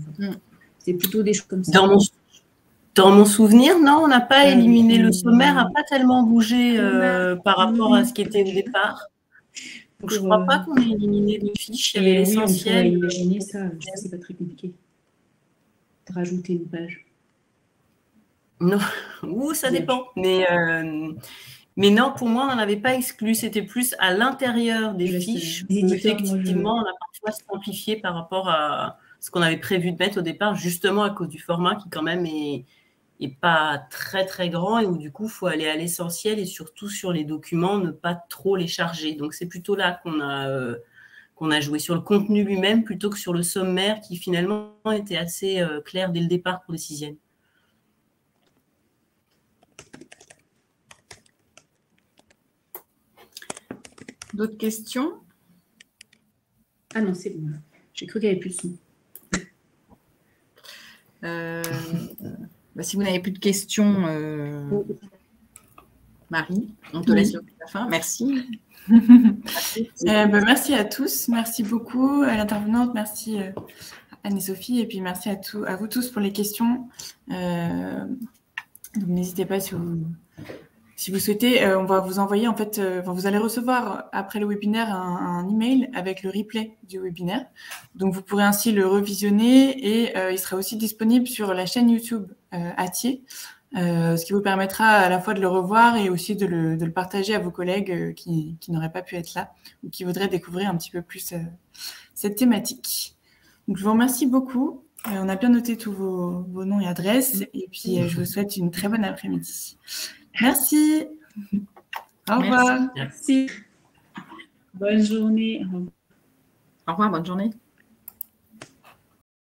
[SPEAKER 2] C'est plutôt des choses comme ça.
[SPEAKER 6] Dans mon souvenir, non, on n'a pas éliminé. Le sommaire n'a pas tellement bougé par rapport à ce qui était au départ. Donc, je ne crois pas qu'on ait éliminé les fiches. Il y avait l'essentiel.
[SPEAKER 2] On pourrait imaginer ça. Je sais que ce n'est pas très compliqué. De rajouter une page.
[SPEAKER 6] Non, ça dépend. Mais non, pour moi, on n'en avait pas exclu. C'était plus à l'intérieur des fiches. Effectivement, on a parfois simplifié par rapport à ce qu'on avait prévu de mettre au départ, justement à cause du format qui quand même est pas très très grand et où du coup, il faut aller à l'essentiel et surtout sur les documents, ne pas trop les charger. Donc, c'est plutôt là qu'on a joué sur le contenu lui-même plutôt que sur le sommaire qui finalement était assez clair dès le départ pour les 6e.
[SPEAKER 5] D'autres questions?
[SPEAKER 2] Ah non, c'est bon. J'ai cru qu'il n'y avait plus de son.
[SPEAKER 5] Si vous n'avez plus de questions, Marie, on te laisse la fin. Merci.
[SPEAKER 1] Merci à tous. Merci beaucoup à l'intervenante. Merci Anne-Sophie. Et puis merci à vous tous pour les questions. Donc n'hésitez pas si vous souhaitez, on va vous envoyer, en fait, vous allez recevoir après le webinaire un email avec le replay du webinaire. Donc, vous pourrez ainsi le revisionner et il sera aussi disponible sur la chaîne YouTube Atier, ce qui vous permettra à la fois de le revoir et aussi de le partager à vos collègues qui n'auraient pas pu être là ou qui voudraient découvrir un petit peu plus cette thématique. Donc, je vous remercie beaucoup. On a bien noté tous vos noms et adresses et puis je vous souhaite une très bonne après-midi. Merci. Au revoir.
[SPEAKER 2] Merci. Bonne journée.
[SPEAKER 5] Au revoir, bonne journée.